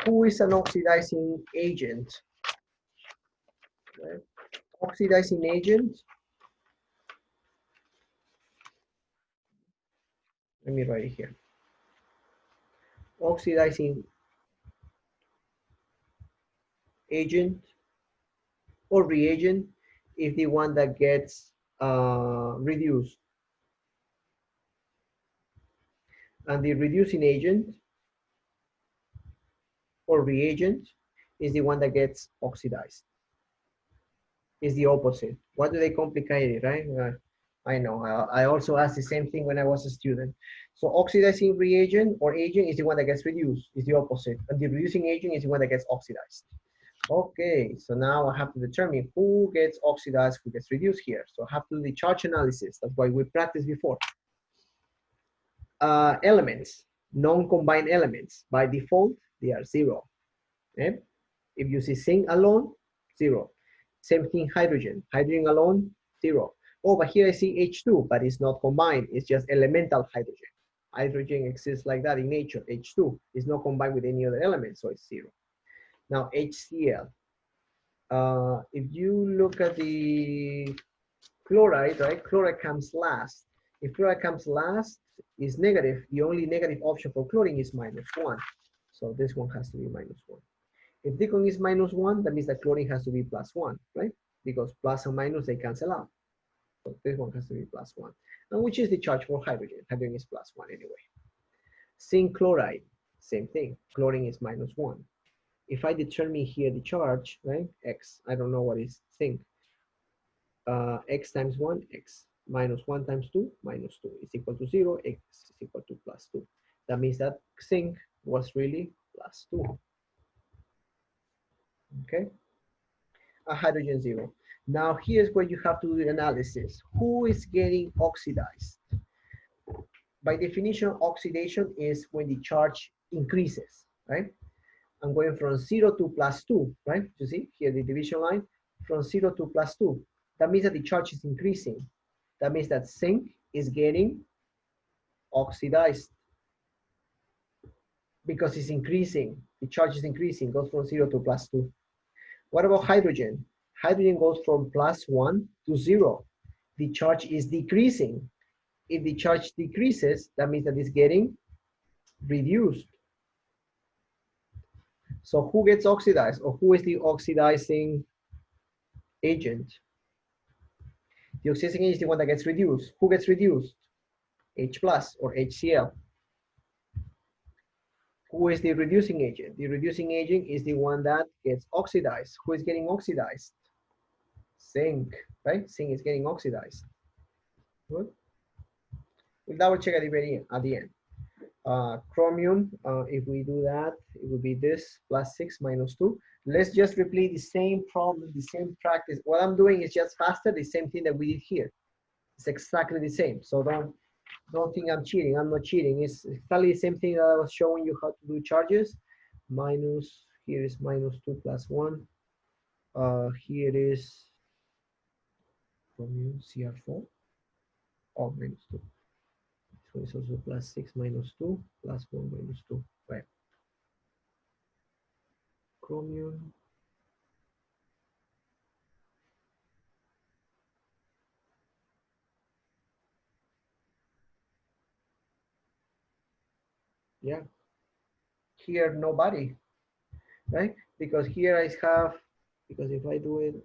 Who is an oxidizing agent? Right? Oxidizing agent, let me write it here. Oxidizing agent or reagent is the one that gets reduced. And the reducing agent or reagent is the one that gets oxidized. Is the opposite. Why do they complicate it, right? I know. I also asked the same thing when I was a student. So oxidizing reagent or agent is the one that gets reduced. Is the opposite. And the reducing agent is the one that gets oxidized. Okay, so now I have to determine who gets oxidized, who gets reduced here. So I have to do the charge analysis. That's why we practiced before. Elements, non-combined elements. By default, they are 0. Okay? If you see zinc alone, 0. Same thing, hydrogen. Hydrogen alone, 0. Oh, but here I see H2, but it's not combined. It's just elemental hydrogen. Hydrogen exists like that in nature. H2 is not combined with any other element, so it's 0. Now, HCl. If you look at the chloride, right? Chloride comes last. If chloride comes last, is negative. The only negative option for chlorine is -1. So this one has to be -1. If deacon is -1, that means that chlorine has to be +1, right? Because plus and minus, they cancel out. So this one has to be +1. And which is the charge for hydrogen? Hydrogen is +1 anyway. Zinc chloride, same thing. Chlorine is -1. If I determine here the charge, right? X, I don't know what is zinc. X times 1, x. -1 times 2, -2 is equal to 0. X is equal to +2. That means that zinc was really +2. Okay? A hydrogen 0. Now here's where you have to do the analysis. Who is getting oxidized? By definition, oxidation is when the charge increases, right? I'm going from 0 to +2, right? You see here the division line, from 0 to +2. That means that the charge is increasing. That means that zinc is getting oxidized. because it's increasing. The charge is increasing, goes from 0 to +2. What about hydrogen? Hydrogen goes from +1 to 0. The charge is decreasing. If the charge decreases, that means that it's getting reduced. So who gets oxidized, or who is the oxidizing agent? The oxidizing agent is the one that gets reduced. Who gets reduced? H plus or HCl. Who is the reducing agent? The reducing agent is the one that gets oxidized. Who is getting oxidized? Zinc, right? Zinc is getting oxidized. Good. We'll double check at the very end, chromium, if we do that, it will be this +6 -2. Let's just repeat the same problem, the same practice. What I'm doing is just faster, the same thing that we did here. It's exactly the same. So don't think I'm cheating. I'm not cheating. It's exactly the same thing that I was showing you how to do charges. Minus, here is -2 + 1. Here is chromium Cr4. Oh, -2. So it's also +6 -2 +1 -2. Right. Chromium. Yeah. Here, nobody, right? Because here I have, because if I do it,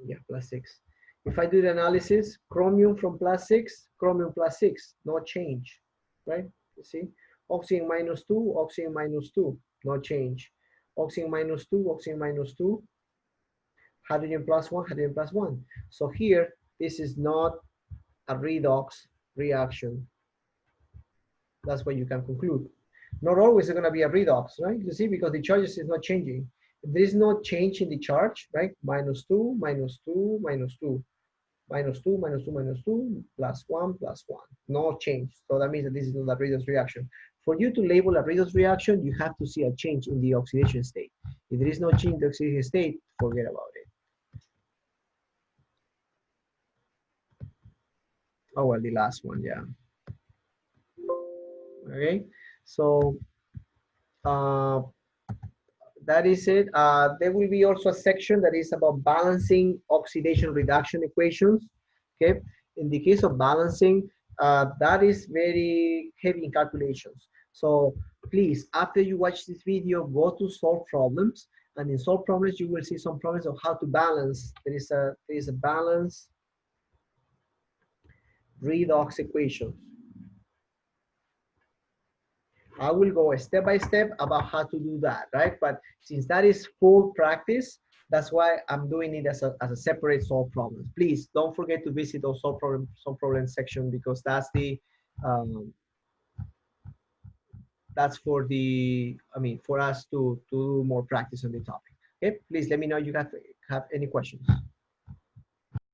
yeah, +6. If I do the analysis, chromium from +6, chromium +6, no change, right? You see, oxygen -2, oxygen -2, no change. Oxygen -2, oxygen -2, hydrogen +1, hydrogen +1. So here, this is not a redox reaction. That's what you can conclude. Not always going to be a redox, right? You see, because the charges is not changing. If there is no change in the charge, right? -2, -2, -2, -2, -2, -2, +1, +1. No change. So that means that this is not a redox reaction. For you to label a redox reaction, you have to see a change in the oxidation state. If there is no change in the oxidation state, forget about it. Oh, well, the last one, yeah. Okay, so uh, that is it. There will be also a section that is about balancing oxidation reduction equations. Okay, in the case of balancing, that is very heavy in calculations. So please, after you watch this video, go to solve problems, and in solve problems you will see some problems of how to balance. There is a balance redox equations. I will go step by step about how to do that, right? But since that is full practice, that's why I'm doing it as a separate solve problems. Please don't forget to visit those solve problem section, because that's the that's for the, I mean, for us to do more practice on the topic. Okay, please let me know if you have any questions.